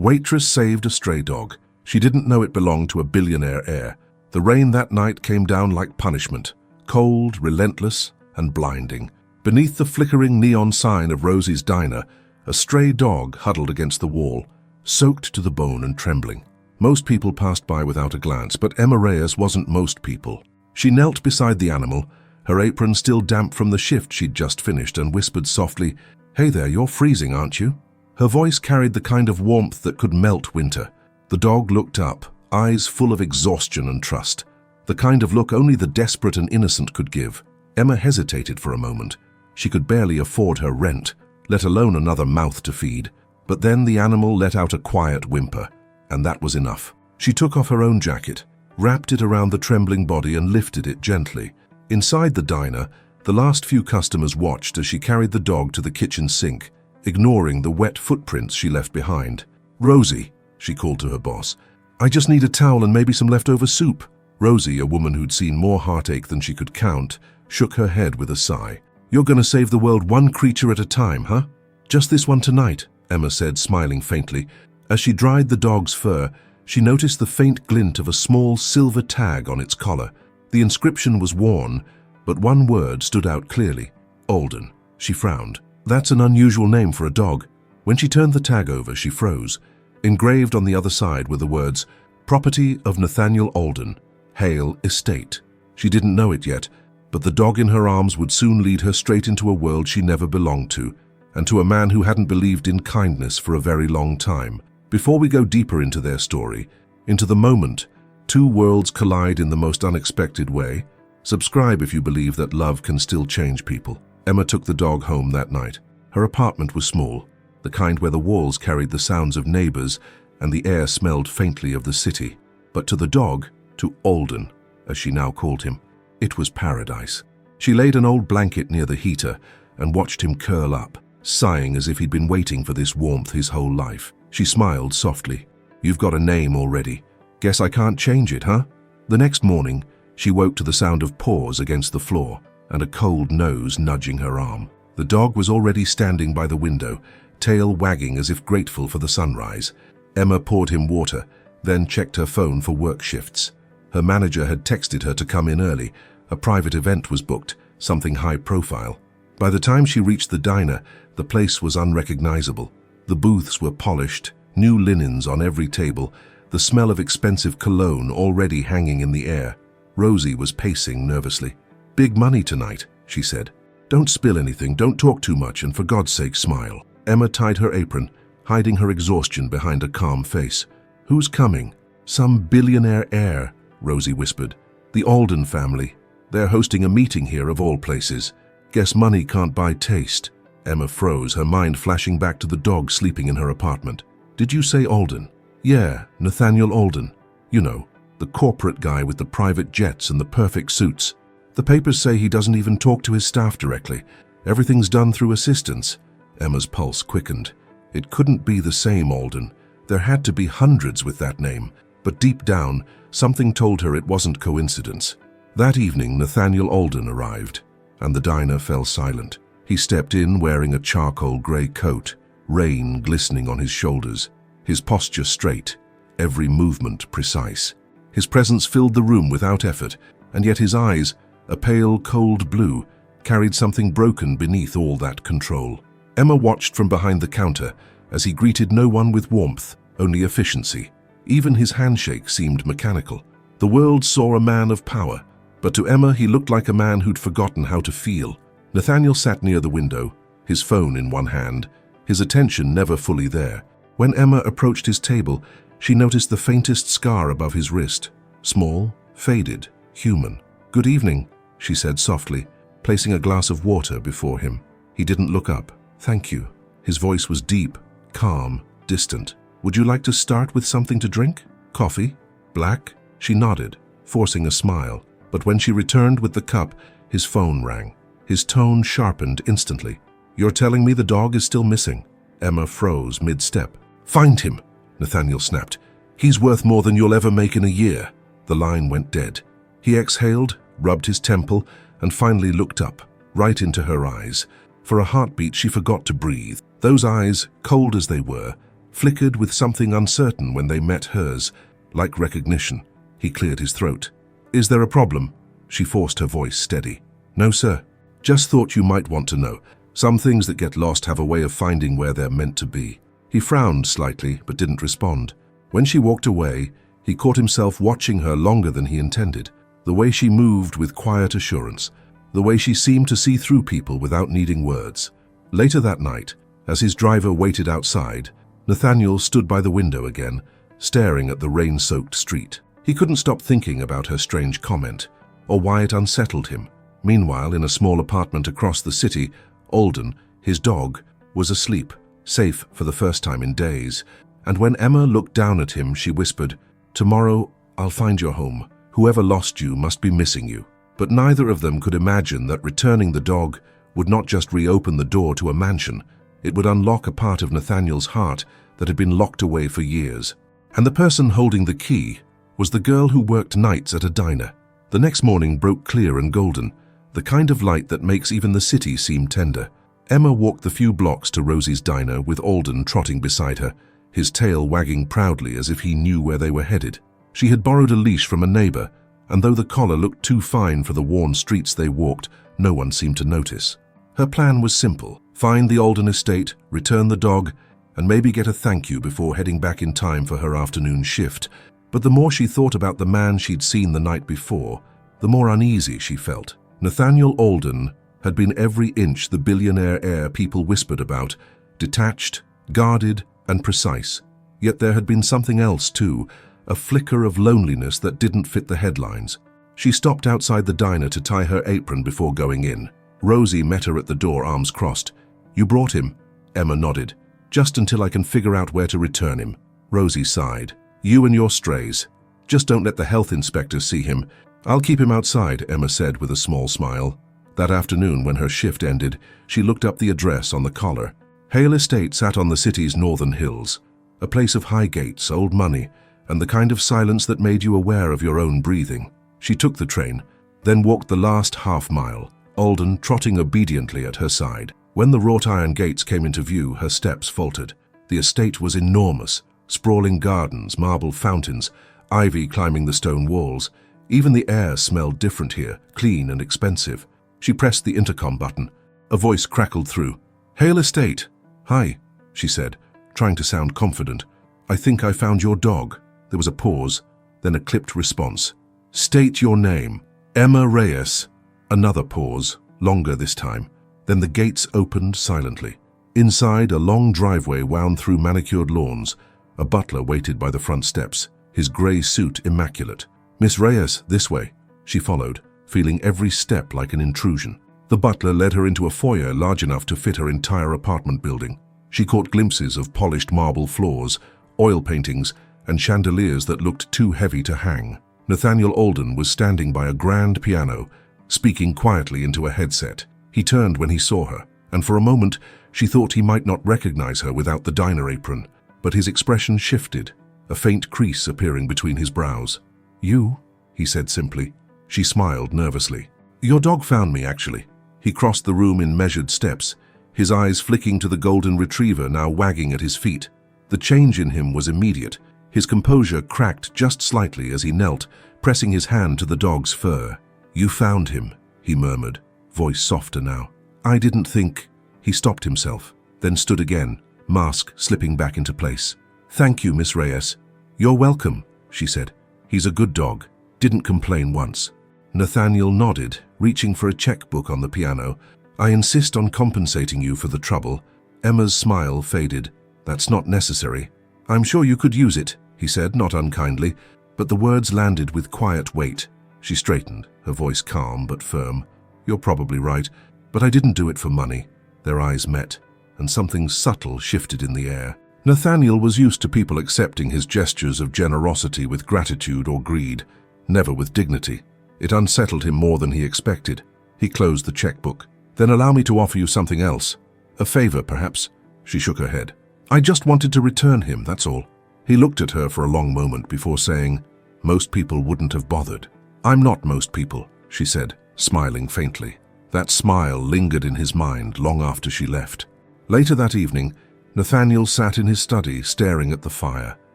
Waitress saved a stray dog. She didn't know it belonged to a billionaire heir. The rain that night came down like punishment, cold, relentless, and blinding. Beneath the flickering neon sign of Rosie's diner, a stray dog huddled against the wall, soaked to the bone and trembling. Most people passed by without a glance, but Emma Reyes wasn't most people. She knelt beside the animal, her apron still damp from the shift she'd just finished, and whispered softly, "Hey there, you're freezing, aren't you?" Her voice carried the kind of warmth that could melt winter. The dog looked up, eyes full of exhaustion and trust. The kind of look only the desperate and innocent could give. Emma hesitated for a moment. She could barely afford her rent, let alone another mouth to feed. But then the animal let out a quiet whimper, and that was enough. She took off her own jacket, wrapped it around the trembling body and lifted it gently. Inside the diner, the last few customers watched as she carried the dog to the kitchen sink, ignoring the wet footprints she left behind. "Rosie," she called to her boss, "I just need a towel and maybe some leftover soup." Rosie, a woman who'd seen more heartache than she could count, shook her head with a sigh. "You're gonna save the world one creature at a time, huh?" "Just this one tonight," Emma said, smiling faintly. As she dried the dog's fur, she noticed the faint glint of a small silver tag on its collar. The inscription was worn, but one word stood out clearly: Alden. She frowned. That's an unusual name for a dog. When she turned the tag over, she froze. Engraved on the other side were the words, "Property of Nathaniel Alden, Hale Estate." She didn't know it yet, but the dog in her arms would soon lead her straight into a world she never belonged to, and to a man who hadn't believed in kindness for a very long time. Before we go deeper into their story, into the moment, two worlds collide in the most unexpected way. Subscribe if you believe that love can still change people. Emma took the dog home that night. Her apartment was small, the kind where the walls carried the sounds of neighbors and the air smelled faintly of the city. But to the dog, to Alden, as she now called him, it was paradise. She laid an old blanket near the heater and watched him curl up, sighing as if he'd been waiting for this warmth his whole life. She smiled softly. "You've got a name already. Guess I can't change it, huh?" The next morning, she woke to the sound of paws against the floor and a cold nose nudging her arm. The dog was already standing by the window, tail wagging as if grateful for the sunrise. Emma poured him water, then checked her phone for work shifts. Her manager had texted her to come in early. A private event was booked, something high profile. By the time she reached the diner, the place was unrecognizable. The booths were polished, new linens on every table, the smell of expensive cologne already hanging in the air. Rosie was pacing nervously. "Big money tonight," she said. "Don't spill anything, don't talk too much, and for God's sake, smile." Emma tied her apron, hiding her exhaustion behind a calm face. "Who's coming?" "Some billionaire heir," Rosie whispered. "The Alden family. They're hosting a meeting here of all places. Guess money can't buy taste." Emma froze, her mind flashing back to the dog sleeping in her apartment. "Did you say Alden?" "Yeah, Nathaniel Alden. You know, the corporate guy with the private jets and the perfect suits. The papers say he doesn't even talk to his staff directly. Everything's done through assistants." Emma's pulse quickened. It couldn't be the same Alden. There had to be hundreds with that name, but deep down, something told her it wasn't coincidence. That evening, Nathaniel Alden arrived, and the diner fell silent. He stepped in wearing a charcoal grey coat, rain glistening on his shoulders, his posture straight, every movement precise. His presence filled the room without effort, and yet his eyes, a pale, cold blue, carried something broken beneath all that control. Emma watched from behind the counter as he greeted no one with warmth, only efficiency. Even his handshake seemed mechanical. The world saw a man of power, but to Emma he looked like a man who'd forgotten how to feel. Nathaniel sat near the window, his phone in one hand, his attention never fully there. When Emma approached his table, she noticed the faintest scar above his wrist. Small, faded, human. "Good evening," she said softly, placing a glass of water before him. He didn't look up. "Thank you." His voice was deep, calm, distant. "Would you like to start with something to drink? Coffee? Black?" She nodded, forcing a smile. But when she returned with the cup, his phone rang. His tone sharpened instantly. "You're telling me the dog is still missing?" Emma froze mid-step. "Find him," Nathaniel snapped. "He's worth more than you'll ever make in a year." The line went dead. He exhaled, rubbed his temple, and finally looked up, right into her eyes. For a heartbeat, she forgot to breathe. Those eyes, cold as they were, flickered with something uncertain when they met hers, like recognition. He cleared his throat. "Is there a problem?" She forced her voice steady. "No, sir. Just thought you might want to know. Some things that get lost have a way of finding where they're meant to be." He frowned slightly, but didn't respond. When she walked away, he caught himself watching her longer than he intended. The way she moved with quiet assurance. The way she seemed to see through people without needing words. Later that night, as his driver waited outside, Nathaniel stood by the window again, staring at the rain-soaked street. He couldn't stop thinking about her strange comment, or why it unsettled him. Meanwhile, in a small apartment across the city, Alden, his dog, was asleep, safe for the first time in days. And when Emma looked down at him, she whispered, "Tomorrow, I'll find your home. Whoever lost you must be missing you." But neither of them could imagine that returning the dog would not just reopen the door to a mansion, it would unlock a part of Nathaniel's heart that had been locked away for years. And the person holding the key was the girl who worked nights at a diner. The next morning broke clear and golden, the kind of light that makes even the city seem tender. Emma walked the few blocks to Rosie's diner with Alden trotting beside her, his tail wagging proudly as if he knew where they were headed. She had borrowed a leash from a neighbor, and though the collar looked too fine for the worn streets they walked, no one seemed to notice. Her plan was simple: find the Alden estate, return the dog, and maybe get a thank you before heading back in time for her afternoon shift. But the more she thought about the man she'd seen the night before, the more uneasy she felt. Nathaniel Alden had been every inch the billionaire heir people whispered about, detached, guarded, and precise. Yet there had been something else too, a flicker of loneliness that didn't fit the headlines. She stopped outside the diner to tie her apron before going in. Rosie met her at the door, arms crossed. "You brought him?" Emma nodded. "Just until I can figure out where to return him." Rosie sighed. "You and your strays. Just don't let the health inspector see him." "I'll keep him outside," Emma said with a small smile. That afternoon, when her shift ended, she looked up the address on the collar. Hale Estate sat on the city's northern hills, a place of high gates, old money, and the kind of silence that made you aware of your own breathing. She took the train, then walked the last half-mile, Alden trotting obediently at her side. When the wrought iron gates came into view, her steps faltered. The estate was enormous, sprawling gardens, marble fountains, ivy climbing the stone walls. Even the air smelled different here, clean and expensive. She pressed the intercom button. A voice crackled through. "Hale Estate." "Hi," she said, trying to sound confident. "I think I found your dog." There was a pause, then a clipped response. "State your name." "Emma Reyes." Another pause, longer this time. Then the gates opened silently. Inside, a long driveway wound through manicured lawns. A butler waited by the front steps, his grey suit immaculate. "Miss Reyes, this way." She followed, feeling every step like an intrusion. The butler led her into a foyer large enough to fit her entire apartment building. She caught glimpses of polished marble floors, oil paintings, and chandeliers that looked too heavy to hang. Nathaniel Alden was standing by a grand piano, speaking quietly into a headset. He turned when he saw her, and for a moment she thought he might not recognize her without the diner apron. But his expression shifted, a faint crease appearing between his brows. "You?" he said simply. She smiled nervously. "Your dog found me, actually." He crossed the room in measured steps, his eyes flicking to the golden retriever now wagging at his feet. The change in him was immediate. His composure cracked just slightly as he knelt, pressing his hand to the dog's fur. "You found him," he murmured, voice softer now. "I didn't think—" He stopped himself, then stood again, mask slipping back into place. "Thank you, Miss Reyes." "You're welcome," she said. "He's a good dog. Didn't complain once." Nathaniel nodded, reaching for a checkbook on the piano. "I insist on compensating you for the trouble." Emma's smile faded. "That's not necessary." "I'm sure you could use it," he said, not unkindly, but the words landed with quiet weight. She straightened, her voice calm but firm. "You're probably right, but I didn't do it for money." Their eyes met, and something subtle shifted in the air. Nathaniel was used to people accepting his gestures of generosity with gratitude or greed, never with dignity. It unsettled him more than he expected. He closed the checkbook. "Then allow me to offer you something else. A favor, perhaps?" She shook her head. "I just wanted to return him, that's all." He looked at her for a long moment before saying, "Most people wouldn't have bothered." "I'm not most people," she said, smiling faintly. That smile lingered in his mind long after she left. Later that evening, Nathaniel sat in his study, staring at the fire.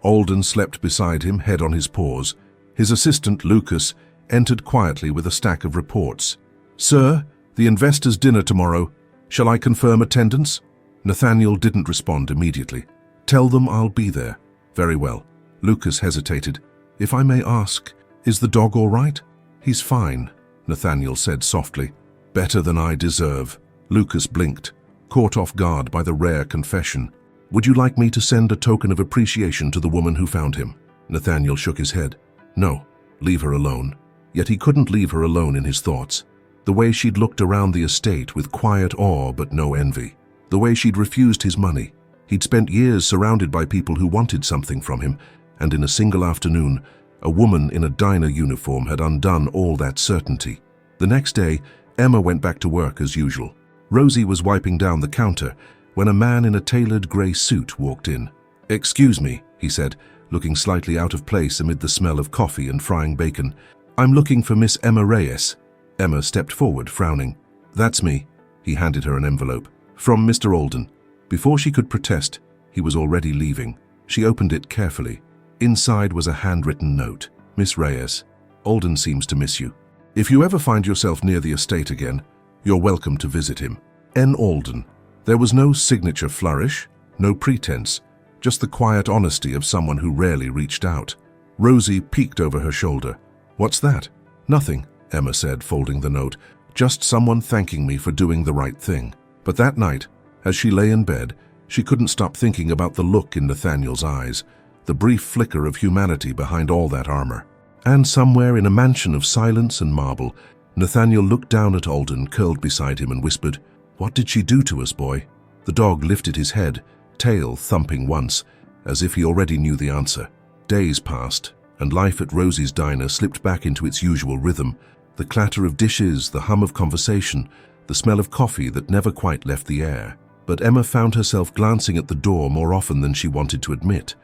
Alden slept beside him, head on his paws. His assistant, Lucas, entered quietly with a stack of reports. "Sir, the investors' dinner tomorrow. Shall I confirm attendance?" Nathaniel didn't respond immediately. "Tell them I'll be there." "Very well." Lucas hesitated. "If I may ask, is the dog all right?" "He's fine," Nathaniel said softly. "Better than I deserve." Lucas blinked, caught off guard by the rare confession. "Would you like me to send a token of appreciation to the woman who found him?" Nathaniel shook his head. "No, leave her alone." Yet he couldn't leave her alone in his thoughts. The way she'd looked around the estate with quiet awe but no envy. The way she'd refused his money. He'd spent years surrounded by people who wanted something from him, and in a single afternoon, a woman in a diner uniform had undone all that certainty. The next day, Emma went back to work as usual. Rosie was wiping down the counter when a man in a tailored grey suit walked in. "Excuse me," he said, looking slightly out of place amid the smell of coffee and frying bacon. "I'm looking for Miss Emma Reyes." Emma stepped forward, frowning. "That's me." He handed her an envelope. "From Mr. Alden." Before she could protest, he was already leaving. She opened it carefully. Inside was a handwritten note. "Miss Reyes, Alden seems to miss you. If you ever find yourself near the estate again, you're welcome to visit him. N. Alden." There was no signature flourish, no pretense, just the quiet honesty of someone who rarely reached out. Rosie peeked over her shoulder. "What's that?" "Nothing," Emma said, folding the note. "Just someone thanking me for doing the right thing." But that night, as she lay in bed, she couldn't stop thinking about the look in Nathaniel's eyes, the brief flicker of humanity behind all that armor. And somewhere in a mansion of silence and marble, Nathaniel looked down at Alden, curled beside him, and whispered, "What did she do to us, boy?" The dog lifted his head, tail thumping once, as if he already knew the answer. Days passed, and life at Rosie's diner slipped back into its usual rhythm. The clatter of dishes, the hum of conversation, the smell of coffee that never quite left the air. But Emma found herself glancing at the door more often than she wanted to admit.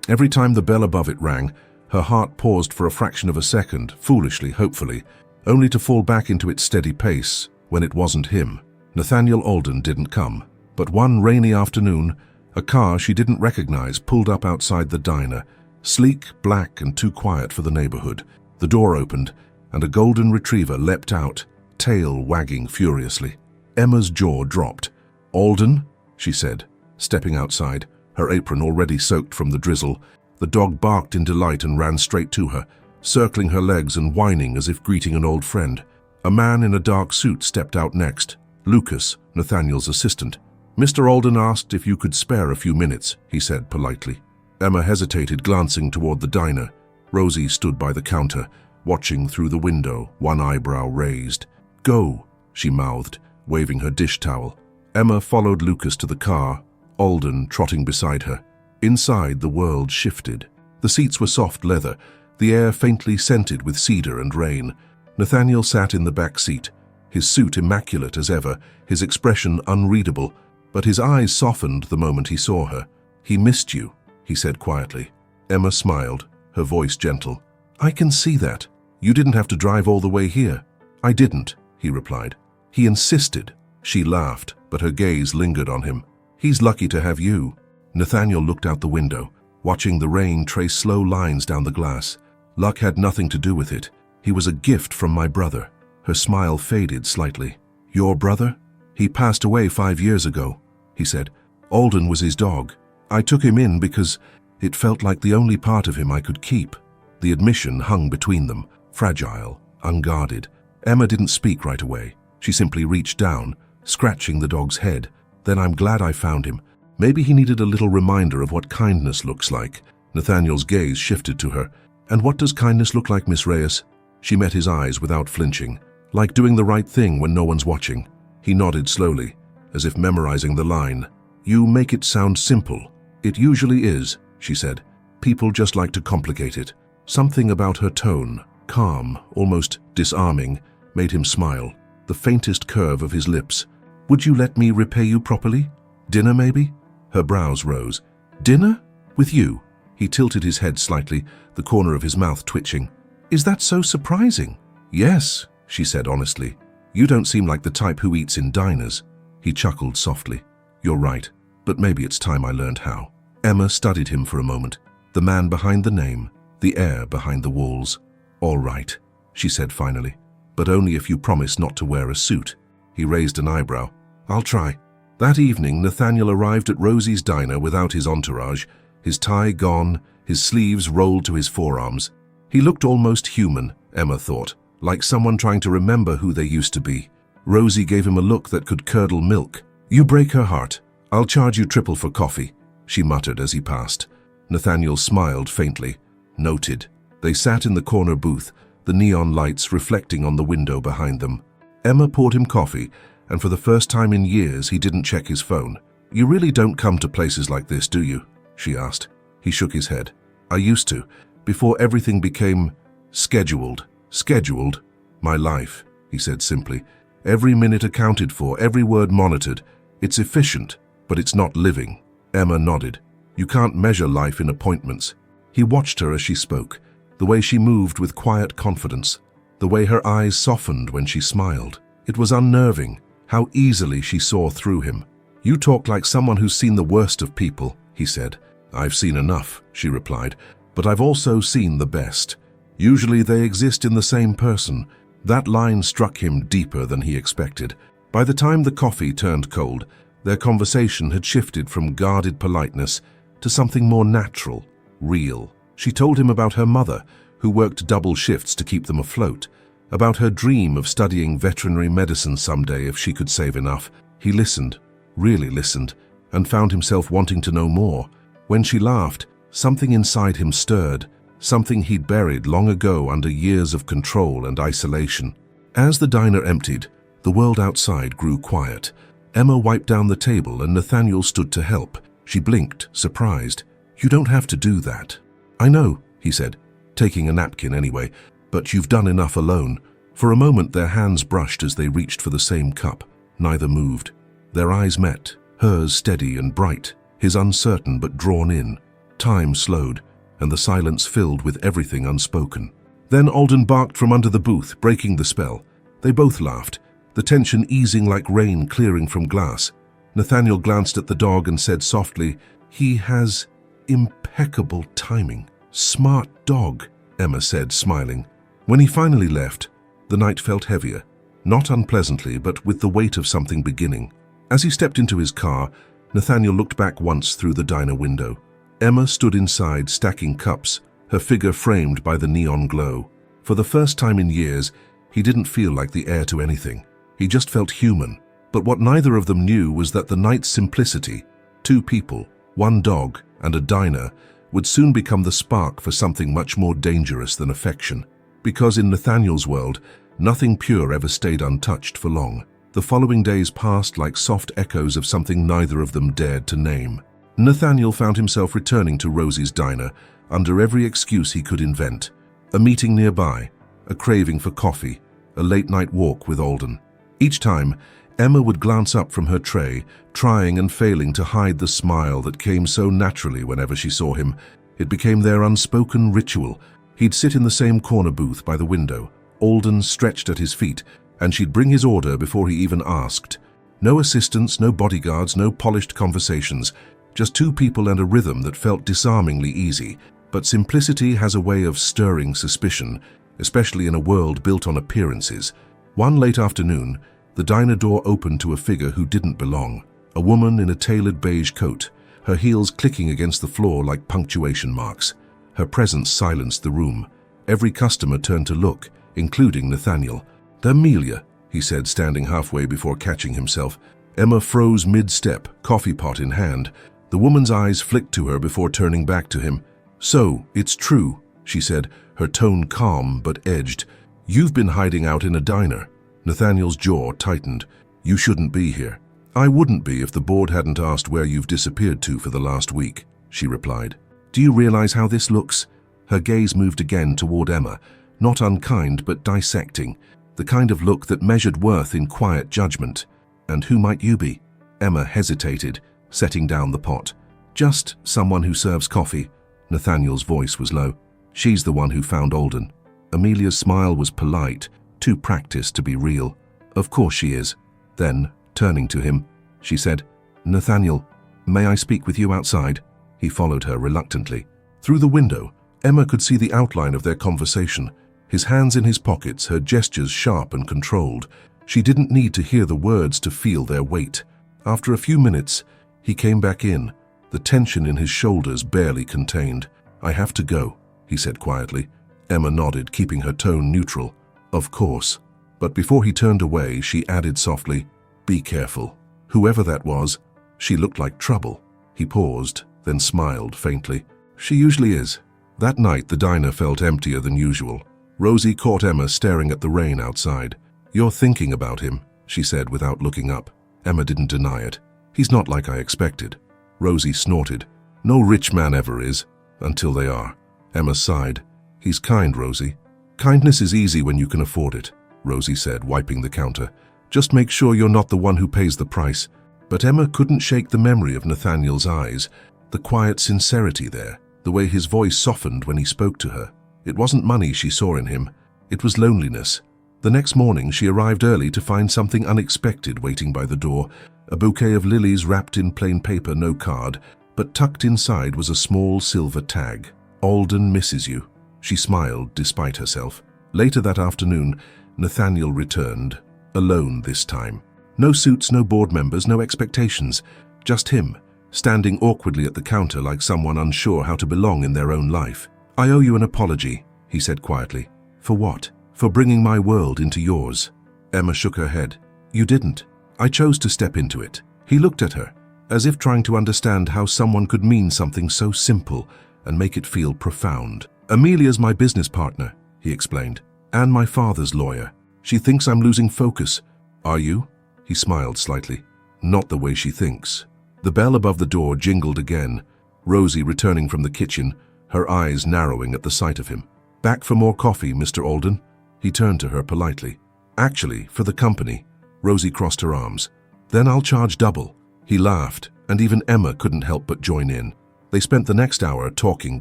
Every time the bell above it rang, her heart paused for a fraction of a second, foolishly, hopefully, only to fall back into its steady pace when it wasn't him. Nathaniel Alden didn't come. But one rainy afternoon, a car she didn't recognize pulled up outside the diner, sleek, black, and too quiet for the neighborhood. The door opened, and a golden retriever leapt out, tail wagging furiously. Emma's jaw dropped. "Alden?" she said, stepping outside, her apron already soaked from the drizzle. The dog barked in delight and ran straight to her, circling her legs and whining as if greeting an old friend. A man in a dark suit stepped out next. Lucas, Nathaniel's assistant. "Mr. Alden asked if you could spare a few minutes," he said politely. Emma hesitated, glancing toward the diner. Rosie stood by the counter, watching through the window, one eyebrow raised. "Go," she mouthed, waving her dish towel. Emma followed Lucas to the car, Alden trotting beside her. Inside, the world shifted. The seats were soft leather, the air faintly scented with cedar and rain. Nathaniel sat in the back seat, his suit immaculate as ever, his expression unreadable, but his eyes softened the moment he saw her. "He missed you," he said quietly. Emma smiled, her voice gentle. "I can see that. You didn't have to drive all the way here." "I didn't," he replied. "He insisted." She laughed, but her gaze lingered on him. "He's lucky to have you." Nathaniel looked out the window, watching the rain trace slow lines down the glass. "Luck had nothing to do with it. He was a gift from my brother." Her smile faded slightly. "Your brother?" "He passed away 5 years ago," he said. "Alden was his dog. I took him in because it felt like the only part of him I could keep." The admission hung between them, fragile, unguarded. Emma didn't speak right away. She simply reached down, scratching the dog's head. "Then I'm glad I found him. Maybe he needed a little reminder of what kindness looks like." Nathaniel's gaze shifted to her. "And what does kindness look like, Miss Reyes?" She met his eyes without flinching. "Like doing the right thing when no one's watching." He nodded slowly, as if memorizing the line. "You make it sound simple." "It usually is," she said. "People just like to complicate it." Something about her tone, calm, almost disarming, made him smile, the faintest curve of his lips. "Would you let me repay you properly? Dinner, maybe?" Her brows rose. "Dinner? With you?" He tilted his head slightly, the corner of his mouth twitching. "Is that so surprising?" "Yes," she said honestly. "You don't seem like the type who eats in diners." He chuckled softly. "You're right. but maybe it's time I learned how. Emma studied him for a moment. The man behind the name, the heir behind the walls. All right, she said finally, but only if you promise not to wear a suit. He raised an eyebrow. I'll try. That evening, Nathaniel arrived at Rosie's diner without his entourage, his tie gone, his sleeves rolled to his forearms. He looked almost human, Emma thought, like someone trying to remember who they used to be. Rosie gave him a look that could curdle milk. You break her heart. I'll charge you triple for coffee, she muttered as he passed. Nathaniel smiled faintly. Noted. They sat in the corner booth, the neon lights reflecting on the window behind them. Emma poured him coffee, and for the first time in years he didn't check his phone. You really don't come to places like this, do you? She asked. He shook his head. I used to, before everything became scheduled. Scheduled? My life, he said simply. Every minute accounted for, every word monitored. It's efficient, but it's not living. Emma nodded. You can't measure life in appointments. He watched her as she spoke, the way she moved with quiet confidence, the way her eyes softened when she smiled. It was unnerving, how easily she saw through him. You talk like someone who's seen the worst of people, he said. I've seen enough, she replied, but I've also seen the best. Usually they exist in the same person. That line struck him deeper than he expected. By the time the coffee turned cold, their conversation had shifted from guarded politeness to something more natural, real. She told him about her mother, who worked double shifts to keep them afloat, about her dream of studying veterinary medicine someday if she could save enough. He listened, really listened, and found himself wanting to know more. When she laughed, something inside him stirred, something he'd buried long ago under years of control and isolation. As the diner emptied, the world outside grew quiet. Emma wiped down the table and Nathaniel stood to help. She blinked, surprised. You don't have to do that. I know, he said, taking a napkin anyway, but you've done enough alone. For a moment their hands brushed as they reached for the same cup. Neither moved. Their eyes met, hers steady and bright, his uncertain but drawn in. Time slowed, and the silence filled with everything unspoken. Then Alden barked from under the booth, breaking the spell. They both laughed, the tension easing like rain clearing from glass. Nathaniel glanced at the dog and said softly, He has impeccable timing. Smart dog, Emma said, smiling. When he finally left, the night felt heavier, not unpleasantly, but with the weight of something beginning. As he stepped into his car, Nathaniel looked back once through the diner window. Emma stood inside, stacking cups, her figure framed by the neon glow. For the first time in years, he didn't feel like the heir to anything. He just felt human. But what neither of them knew was that the night's simplicity, 2 people, 1 dog, and a diner, would soon become the spark for something much more dangerous than affection. Because in Nathaniel's world, nothing pure ever stayed untouched for long. The following days passed like soft echoes of something neither of them dared to name. Nathaniel found himself returning to Rosie's diner under every excuse he could invent. A meeting nearby, a craving for coffee, a late-night walk with Alden. Each time, Emma would glance up from her tray, trying and failing to hide the smile that came so naturally whenever she saw him. It became their unspoken ritual. He'd sit in the same corner booth by the window, Alden stretched at his feet, and she'd bring his order before he even asked. No assistants, no bodyguards, no polished conversations, just 2 people and a rhythm that felt disarmingly easy. But simplicity has a way of stirring suspicion, especially in a world built on appearances. One late afternoon, the diner door opened to a figure who didn't belong, a woman in a tailored beige coat, her heels clicking against the floor like punctuation marks. Her presence silenced the room. Every customer turned to look, including Nathaniel. Amelia, he said, standing halfway before catching himself. Emma froze mid-step, coffee pot in hand. The woman's eyes flicked to her before turning back to him. So, it's true, she said, her tone calm but edged. You've been hiding out in a diner. Nathaniel's jaw tightened. You shouldn't be here. I wouldn't be if the board hadn't asked where you've disappeared to for the last week, she replied. Do you realize how this looks? Her gaze moved again toward Emma, not unkind but dissecting, the kind of look that measured worth in quiet judgment. And who might you be? Emma hesitated, setting down the pot. Just someone who serves coffee. Nathaniel's voice was low. She's the one who found Alden. Amelia's smile was polite, too practiced to be real. Of course she is. Then, turning to him, she said, Nathaniel, "May I speak with you outside?" He followed her reluctantly. Through the window, Emma could see the outline of their conversation. His hands in his pockets, her gestures sharp and controlled. She didn't need to hear the words to feel their weight. After a few minutes, he came back in, the tension in his shoulders barely contained. "I have to go," he said quietly. Emma nodded, keeping her tone neutral. "Of course." But before he turned away, she added softly, "Be careful." Whoever that was, she looked like trouble. He paused, then smiled faintly. "She usually is." That night, the diner felt emptier than usual. Rosie caught Emma staring at the rain outside. "You're thinking about him," she said without looking up. Emma didn't deny it. "He's not like I expected." Rosie snorted. "No rich man ever is, until they are." Emma sighed. "He's kind, Rosie." "Kindness is easy when you can afford it," Rosie said, wiping the counter. "Just make sure you're not the one who pays the price." But Emma couldn't shake the memory of Nathaniel's eyes, the quiet sincerity there, the way his voice softened when he spoke to her. It wasn't money she saw in him. It was loneliness. The next morning, she arrived early to find something unexpected waiting by the door, a bouquet of lilies wrapped in plain paper, no card, but tucked inside was a small silver tag. "Alden misses you." She smiled despite herself. Later that afternoon, Nathaniel returned, alone this time. No suits, no board members, no expectations. Just him, standing awkwardly at the counter like someone unsure how to belong in their own life. "I owe you an apology," he said quietly. "For what?" "For bringing my world into yours." Emma shook her head. "You didn't. I chose to step into it." He looked at her, as if trying to understand how someone could mean something so simple and make it feel profound. "Amelia's my business partner," he explained, "and my father's lawyer. She thinks I'm losing focus." "Are you?" He smiled slightly. "Not the way she thinks." The bell above the door jingled again. Rosie returning from the kitchen, her eyes narrowing at the sight of him. "Back for more coffee, Mr. Alden?" He turned to her politely. "Actually, for the company." Rosie crossed her arms. "Then I'll charge double." He laughed, and even Emma couldn't help but join in. They spent the next hour talking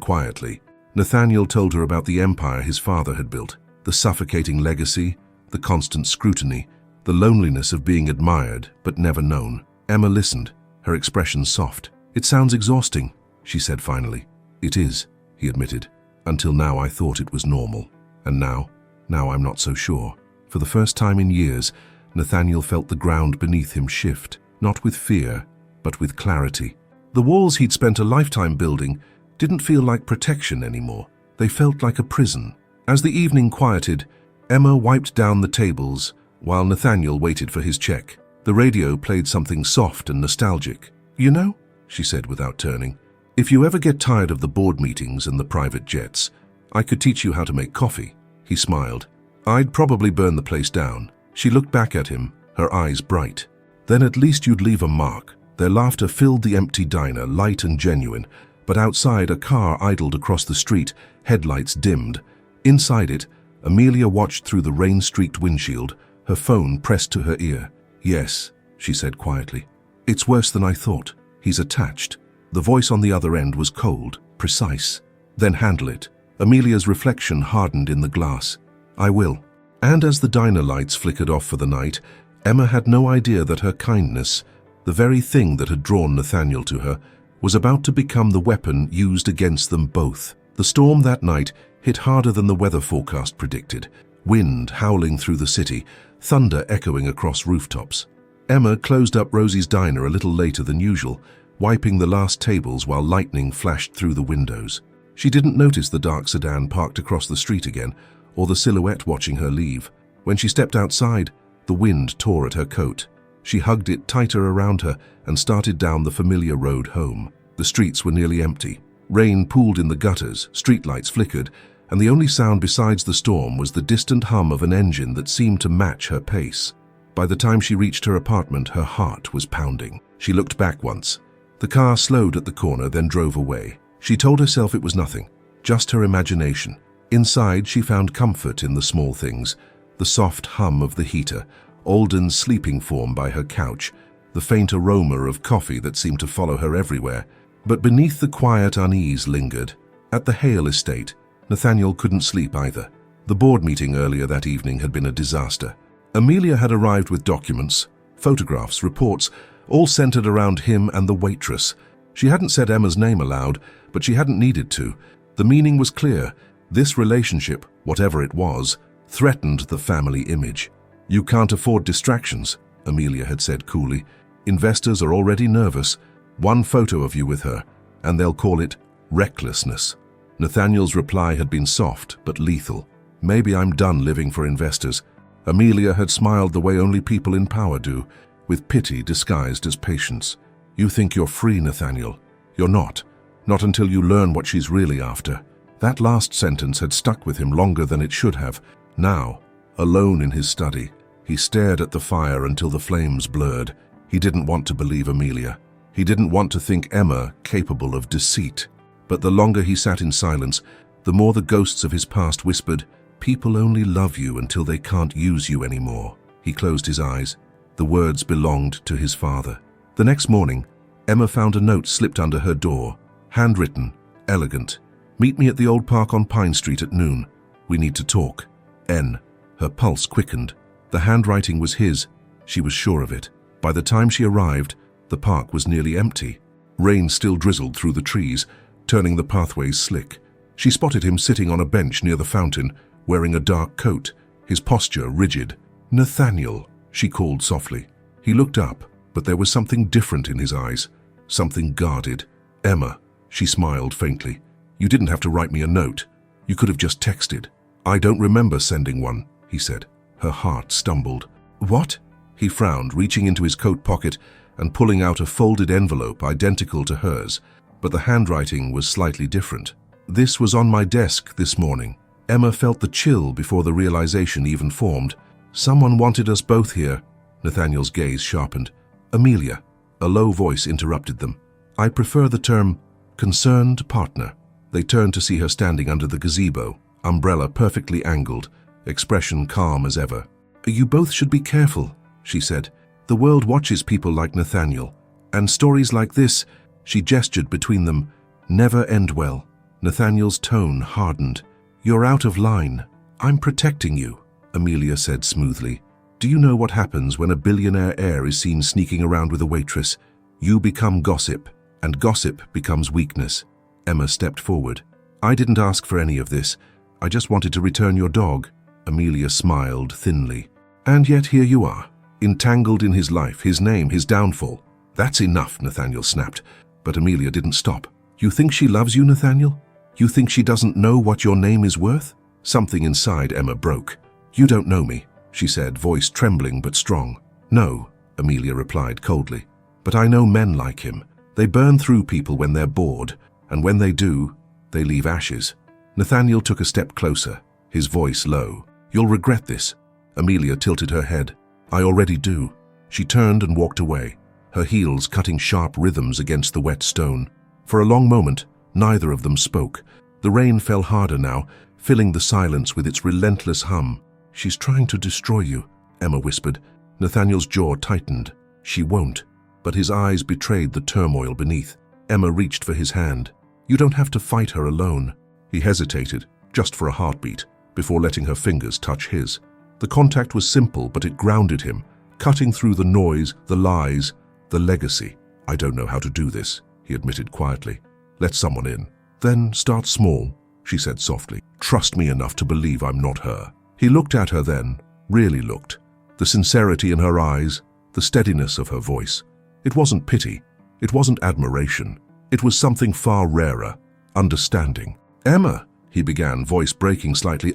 quietly. Nathaniel told her about the empire his father had built, the suffocating legacy, the constant scrutiny, the loneliness of being admired but never known. Emma listened, her expression soft. "It sounds exhausting," she said finally. "It is," he admitted. "Until now I thought it was normal. And now I'm not so sure." For the first time in years, Nathaniel felt the ground beneath him shift, not with fear, but with clarity. The walls he'd spent a lifetime building didn't feel like protection anymore. They felt like a prison. As the evening quieted, Emma wiped down the tables while Nathaniel waited for his check. The radio played something soft and nostalgic. "You know," she said without turning, "if you ever get tired of the board meetings and the private jets, I could teach you how to make coffee." He smiled. "I'd probably burn the place down." She looked back at him, her eyes bright. "Then at least you'd leave a mark." Their laughter filled the empty diner, light and genuine, but outside a car idled across the street, headlights dimmed. Inside it, Amelia watched through the rain-streaked windshield, her phone pressed to her ear. "Yes," she said quietly. "It's worse than I thought. He's attached." The voice on the other end was cold, precise. "Then handle it." Amelia's reflection hardened in the glass. "I will." And as the diner lights flickered off for the night, Emma had no idea that her kindness, the very thing that had drawn Nathaniel to her, was about to become the weapon used against them both. The storm that night hit harder than the weather forecast predicted, wind howling through the city, thunder echoing across rooftops. Emma closed up Rosie's diner a little later than usual, wiping the last tables while lightning flashed through the windows. She didn't notice the dark sedan parked across the street again, or the silhouette watching her leave. When she stepped outside, the wind tore at her coat. She hugged it tighter around her and started down the familiar road home. The streets were nearly empty. Rain pooled in the gutters, streetlights flickered, and the only sound besides the storm was the distant hum of an engine that seemed to match her pace. By the time she reached her apartment, her heart was pounding. She looked back once. The car slowed at the corner, then drove away. She told herself it was nothing, just her imagination. Inside, she found comfort in the small things, the soft hum of the heater, Alden's sleeping form by her couch, the faint aroma of coffee that seemed to follow her everywhere. But beneath the quiet unease lingered. At the Hale estate, Nathaniel couldn't sleep either. The board meeting earlier that evening had been a disaster. Amelia had arrived with documents, photographs, reports, all centered around him and the waitress. She hadn't said Emma's name aloud, but she hadn't needed to. The meaning was clear. This relationship, whatever it was, threatened the family image. "You can't afford distractions," Amelia had said coolly. "Investors are already nervous. One photo of you with her, and they'll call it recklessness." Nathaniel's reply had been soft but lethal. "Maybe I'm done living for investors." Amelia had smiled the way only people in power do, with pity disguised as patience. "You think you're free, Nathaniel. You're not. Not until you learn what she's really after." That last sentence had stuck with him longer than it should have. Now, alone in his study, he stared at the fire until the flames blurred. He didn't want to believe Amelia. He didn't want to think Emma capable of deceit. But the longer he sat in silence, the more the ghosts of his past whispered, "People only love you until they can't use you anymore." He closed his eyes. The words belonged to his father. The next morning, Emma found a note slipped under her door. Handwritten, elegant. "Meet me at the old park on Pine Street at noon. We need to talk. N." Her pulse quickened. The handwriting was his. She was sure of it. By the time she arrived, the park was nearly empty. Rain still drizzled through the trees, turning the pathways slick. She spotted him sitting on a bench near the fountain, wearing a dark coat, his posture rigid. "Nathaniel," she called softly. He looked up, but there was something different in his eyes, something guarded. "Emma," she smiled faintly. "You didn't have to write me a note. You could have just texted." "I don't remember sending one," he said. Her heart stumbled. "What?" He frowned, reaching into his coat pocket and pulling out a folded envelope identical to hers, but the handwriting was slightly different. "This was on my desk this morning." Emma felt the chill before the realization even formed. "Someone wanted us both here." Nathaniel's gaze sharpened. "Amelia," a low voice interrupted them. "I prefer the term concerned partner." They turned to see her standing under the gazebo, umbrella perfectly angled, expression calm as ever. "You both should be careful," she said. "The world watches people like Nathaniel, and stories like this," she gestured between them, "never end well." Nathaniel's tone hardened. "You're out of line. I'm protecting you," Amelia said smoothly. "Do you know what happens when a billionaire heir is seen sneaking around with a waitress? You become gossip, and gossip becomes weakness." Emma stepped forward. "I didn't ask for any of this. I just wanted to return your dog." Amelia smiled thinly. "And yet here you are, entangled in his life, his name, his downfall." "That's enough," Nathaniel snapped. But Amelia didn't stop. "You think she loves you, Nathaniel? You think she doesn't know what your name is worth?" Something inside Emma broke. "You don't know me," she said, voice trembling but strong. "No," Amelia replied coldly. "But I know men like him. They burn through people when they're bored, and when they do, they leave ashes." Nathaniel took a step closer, his voice low. "You'll regret this." Amelia tilted her head. "I already do." She turned and walked away, her heels cutting sharp rhythms against the wet stone. For a long moment, neither of them spoke. The rain fell harder now, filling the silence with its relentless hum. "She's trying to destroy you," Emma whispered. Nathaniel's jaw tightened. "She won't." But his eyes betrayed the turmoil beneath. Emma reached for his hand. "You don't have to fight her alone." He hesitated, just for a heartbeat, before letting her fingers touch his. The contact was simple, but it grounded him, cutting through the noise, the lies, the legacy. "I don't know how to do this," he admitted quietly. "Let someone in." "Then start small," she said softly. "Trust me enough to believe I'm not her." He looked at her then, really looked. The sincerity in her eyes, the steadiness of her voice. It wasn't pity. It wasn't admiration. It was something far rarer, understanding. "Emma," he began, voice breaking slightly.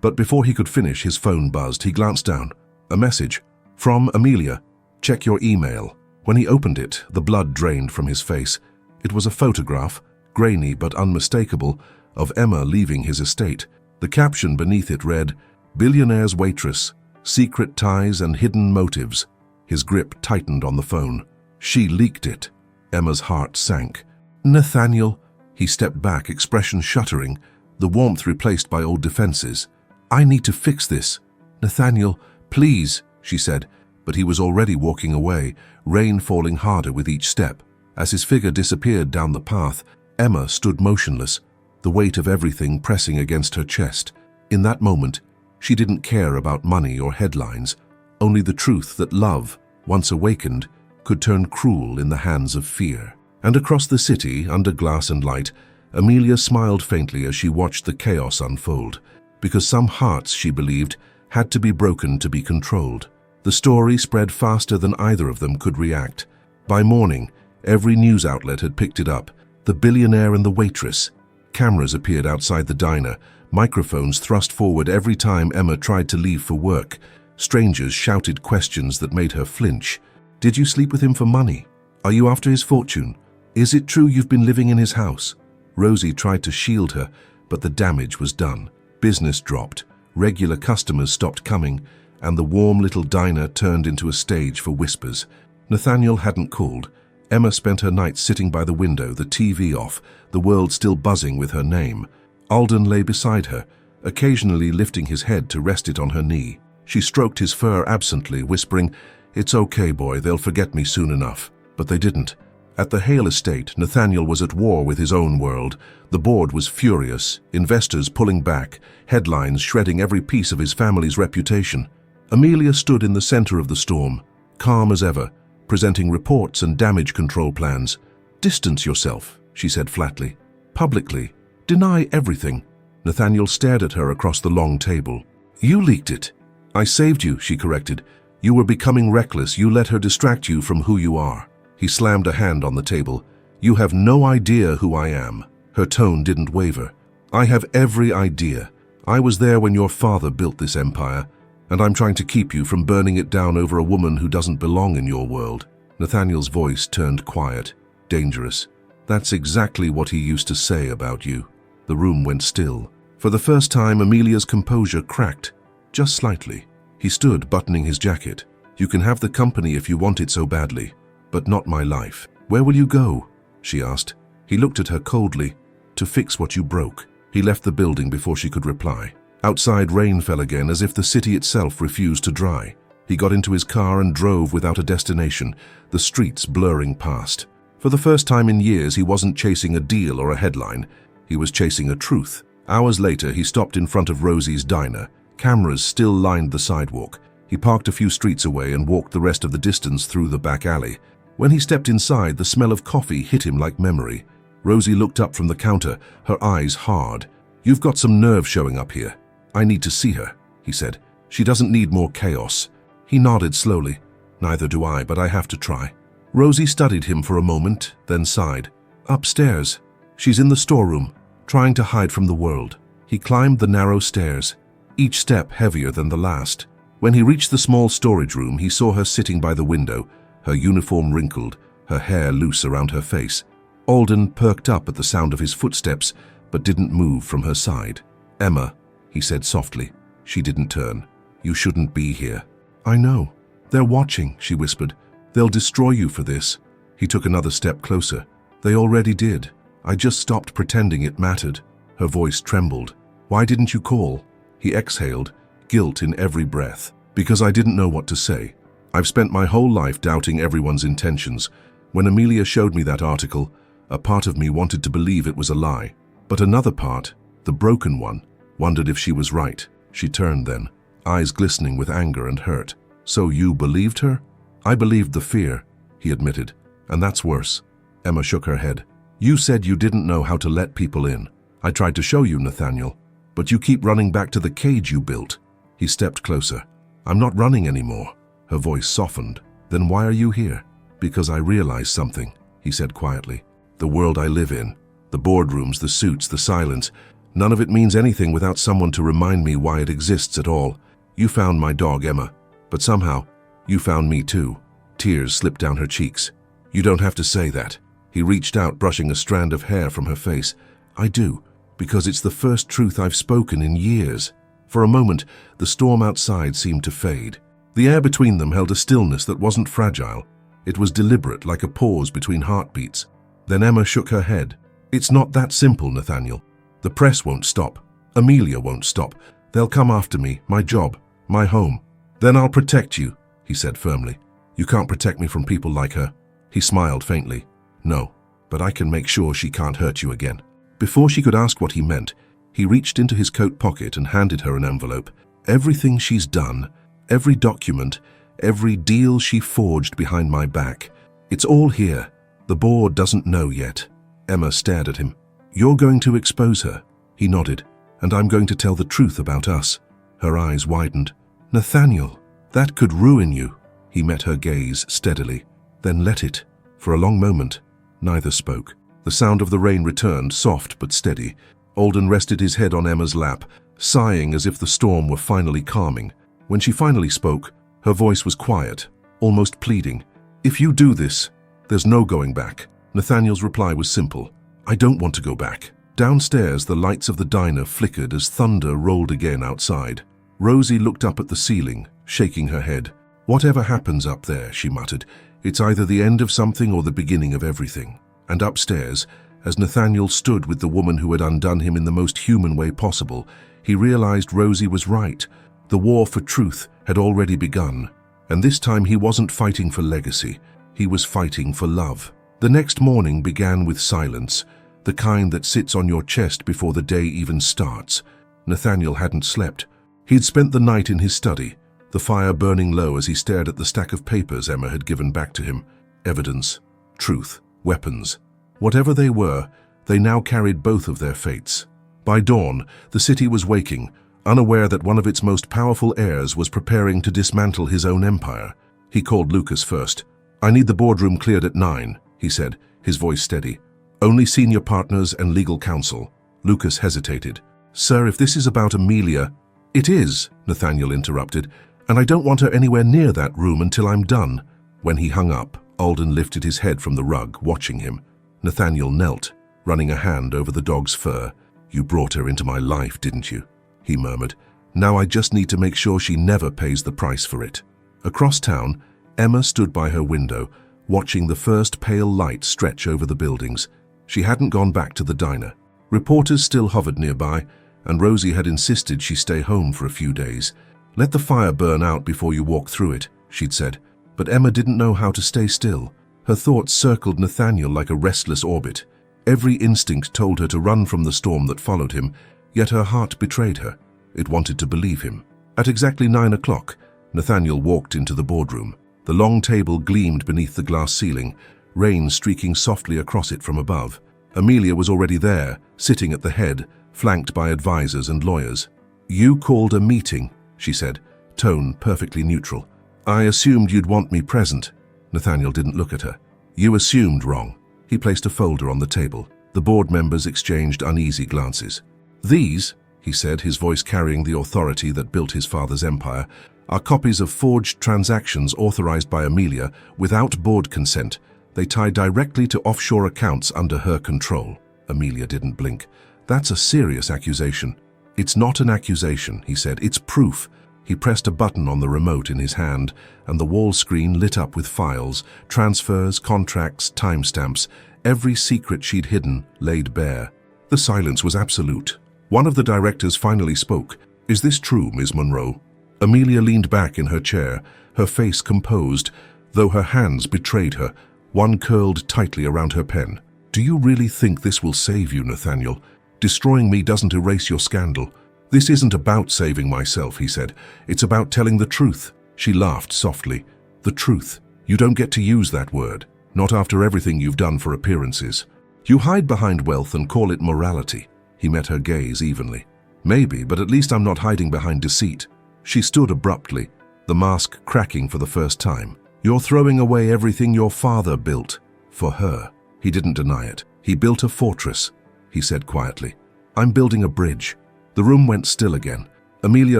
But before he could finish, his phone buzzed. He glanced down. A message. "From Amelia. Check your email." When he opened it, the blood drained from his face. It was a photograph, grainy but unmistakable, of Emma leaving his estate. The caption beneath it read, "Billionaire's Waitress, Secret Ties and Hidden Motives." His grip tightened on the phone. She leaked it. Emma's heart sank. "Nathaniel," he stepped back, expression shuddering, the warmth replaced by old defenses. "I need to fix this." "Nathaniel, please," she said, but he was already walking away, rain falling harder with each step. As his figure disappeared down the path, Emma stood motionless, the weight of everything pressing against her chest. In that moment, she didn't care about money or headlines, only the truth that love, once awakened, could turn cruel in the hands of fear. And across the city, under glass and light, Amelia smiled faintly as she watched the chaos unfold, because some hearts, she believed, had to be broken to be controlled. The story spread faster than either of them could react. By morning, every news outlet had picked it up. The billionaire and the waitress. Cameras appeared outside the diner, microphones thrust forward every time Emma tried to leave for work. Strangers shouted questions that made her flinch. Did you sleep with him for money? Are you after his fortune? Is it true you've been living in his house? Rosie tried to shield her, but the damage was done. Business dropped, regular customers stopped coming, and the warm little diner turned into a stage for whispers. Nathaniel hadn't called. Emma spent her nights sitting by the window, the TV off, the world still buzzing with her name. Alden lay beside her, occasionally lifting his head to rest it on her knee. She stroked his fur absently, whispering, "It's okay, boy, they'll forget me soon enough." But they didn't. At the Hale estate, Nathaniel was at war with his own world. The board was furious, investors pulling back, headlines shredding every piece of his family's reputation. Amelia stood in the center of the storm, calm as ever, presenting reports and damage control plans. "Distance yourself," she said flatly. "Publicly. Deny everything." Nathaniel stared at her across the long table. "You leaked it." "I saved you," she corrected. "You were becoming reckless. You let her distract you from who you are." He slammed a hand on the table. "You have no idea who I am." Her tone didn't waver. "I have every idea. I was there when your father built this empire, and I'm trying to keep you from burning it down over a woman who doesn't belong in your world." Nathaniel's voice turned quiet, dangerous. "That's exactly what he used to say about you." The room went still. For the first time, Amelia's composure cracked, just slightly. He stood, buttoning his jacket. "You can have the company if you want it so badly, but not my life." "Where will you go?" she asked. He looked at her coldly. "To fix what you broke." He left the building before she could reply. Outside, rain fell again, as if the city itself refused to dry. He got into his car and drove without a destination, the streets blurring past. For the first time in years, he wasn't chasing a deal or a headline. He was chasing a truth. Hours later, he stopped in front of Rosie's diner. Cameras still lined the sidewalk. He parked a few streets away and walked the rest of the distance through the back alley. When he stepped inside, the smell of coffee hit him like memory. Rosie looked up from the counter, her eyes hard. "You've got some nerve showing up here." "I need to see her," he said. "She doesn't need more chaos." He nodded slowly. "Neither do I, but I have to try." Rosie studied him for a moment, then sighed. "Upstairs. She's in the storeroom, trying to hide from the world." He climbed the narrow stairs, each step heavier than the last. When he reached the small storage room, he saw her sitting by the window, her uniform wrinkled, her hair loose around her face. Alden perked up at the sound of his footsteps, but didn't move from her side. "Emma," he said softly. She didn't turn. "You shouldn't be here." "I know. They're watching," she whispered. "They'll destroy you for this." He took another step closer. "They already did. I just stopped pretending it mattered." Her voice trembled. "Why didn't you call?" He exhaled, guilt in every breath. "Because I didn't know what to say. I've spent my whole life doubting everyone's intentions. When Amelia showed me that article, a part of me wanted to believe it was a lie. But another part, the broken one, wondered if she was right." She turned then, eyes glistening with anger and hurt. "So you believed her?" "I believed the fear," he admitted. "And that's worse." Emma shook her head. "You said you didn't know how to let people in. I tried to show you, Nathaniel. But you keep running back to the cage you built." He stepped closer. "I'm not running anymore." Her voice softened. "Then why are you here?" "Because I realized something," he said quietly. "The world I live in, the boardrooms, the suits, the silence, none of it means anything without someone to remind me why it exists at all. You found my dog, Emma, but somehow, you found me too." Tears slipped down her cheeks. "You don't have to say that." He reached out, brushing a strand of hair from her face. "I do, because it's the first truth I've spoken in years." For a moment, the storm outside seemed to fade. The air between them held a stillness that wasn't fragile. It was deliberate, like a pause between heartbeats. Then Emma shook her head. "It's not that simple, Nathaniel. The press won't stop. Amelia won't stop. They'll come after me, my job, my home. Then I'll protect you," he said firmly. "You can't protect me from people like her." He smiled faintly. "No, but I can make sure she can't hurt you again." Before she could ask what he meant, he reached into his coat pocket and handed her an envelope. "Everything she's done, every document, every deal she forged behind my back, It's all here. The board doesn't know yet. Emma stared at him. You're going to expose her? He nodded. And I'm going to tell the truth about us. Her eyes widened. Nathaniel, that could ruin you. He met her gaze steadily. Then let it. For a long moment, neither spoke. The sound of the rain returned, soft but steady. Alden rested his head on Emma's lap, sighing as if the storm were finally calming. When she finally spoke, her voice was quiet, almost pleading. If you do this, there's no going back. Nathaniel's reply was simple. I don't want to go back. Downstairs, the lights of the diner flickered as thunder rolled again outside. Rosie looked up at the ceiling, shaking her head. Whatever happens up there, she muttered, it's either the end of something or the beginning of everything. And upstairs, as Nathaniel stood with the woman who had undone him in the most human way possible, he realized Rosie was right. The war for truth had already begun. And this time he wasn't fighting for legacy. He was fighting for love. The next morning began with silence, the kind that sits on your chest before the day even starts. Nathaniel hadn't slept. He'd spent the night in his study, the fire burning low as he stared at the stack of papers Emma had given back to him. Evidence, truth, weapons. Whatever they were, they now carried both of their fates. By dawn, the city was waking, unaware that one of its most powerful heirs was preparing to dismantle his own empire. He called Lucas first. I need the boardroom cleared at 9, he said, his voice steady. Only senior partners and legal counsel. Lucas hesitated. Sir, if this is about Amelia... It is, Nathaniel interrupted, and I don't want her anywhere near that room until I'm done. When he hung up, Alden lifted his head from the rug, watching him. Nathaniel knelt, running a hand over the dog's fur. You brought her into my life, didn't you? He murmured. Now I just need to make sure she never pays the price for it. Across town, Emma stood by her window, watching the first pale light stretch over the buildings. She hadn't gone back to the diner. Reporters still hovered nearby, and Rosie had insisted she stay home for a few days. Let the fire burn out before you walk through it, she'd said. But Emma didn't know how to stay still. Her thoughts circled Nathaniel like a restless orbit. Every instinct told her to run from the storm that followed him, yet her heart betrayed her. It wanted to believe him. At exactly 9 o'clock, Nathaniel walked into the boardroom. The long table gleamed beneath the glass ceiling, rain streaking softly across it from above. Amelia was already there, sitting at the head, flanked by advisors and lawyers. You called a meeting, she said, tone perfectly neutral. I assumed you'd want me present. Nathaniel didn't look at her. You assumed wrong. He placed a folder on the table. The board members exchanged uneasy glances. These, he said, his voice carrying the authority that built his father's empire, are copies of forged transactions authorized by Amelia without board consent. They tie directly to offshore accounts under her control. Amelia didn't blink. That's a serious accusation. It's not an accusation, he said. It's proof. He pressed a button on the remote in his hand, and the wall screen lit up with files, transfers, contracts, timestamps. Every secret she'd hidden laid bare. The silence was absolute. One of the directors finally spoke. Is this true, Ms. Monroe? Amelia leaned back in her chair, her face composed, though her hands betrayed her, one curled tightly around her pen. Do you really think this will save you, Nathaniel? Destroying me doesn't erase your scandal. This isn't about saving myself, he said. It's about telling the truth. She laughed softly. The truth. You don't get to use that word. Not after everything you've done for appearances. You hide behind wealth and call it morality. He met her gaze evenly. Maybe, but at least I'm not hiding behind deceit. She stood abruptly, the mask cracking for the first time. You're throwing away everything your father built. For her. He didn't deny it. He built a fortress, he said quietly. I'm building a bridge. The room went still again. Amelia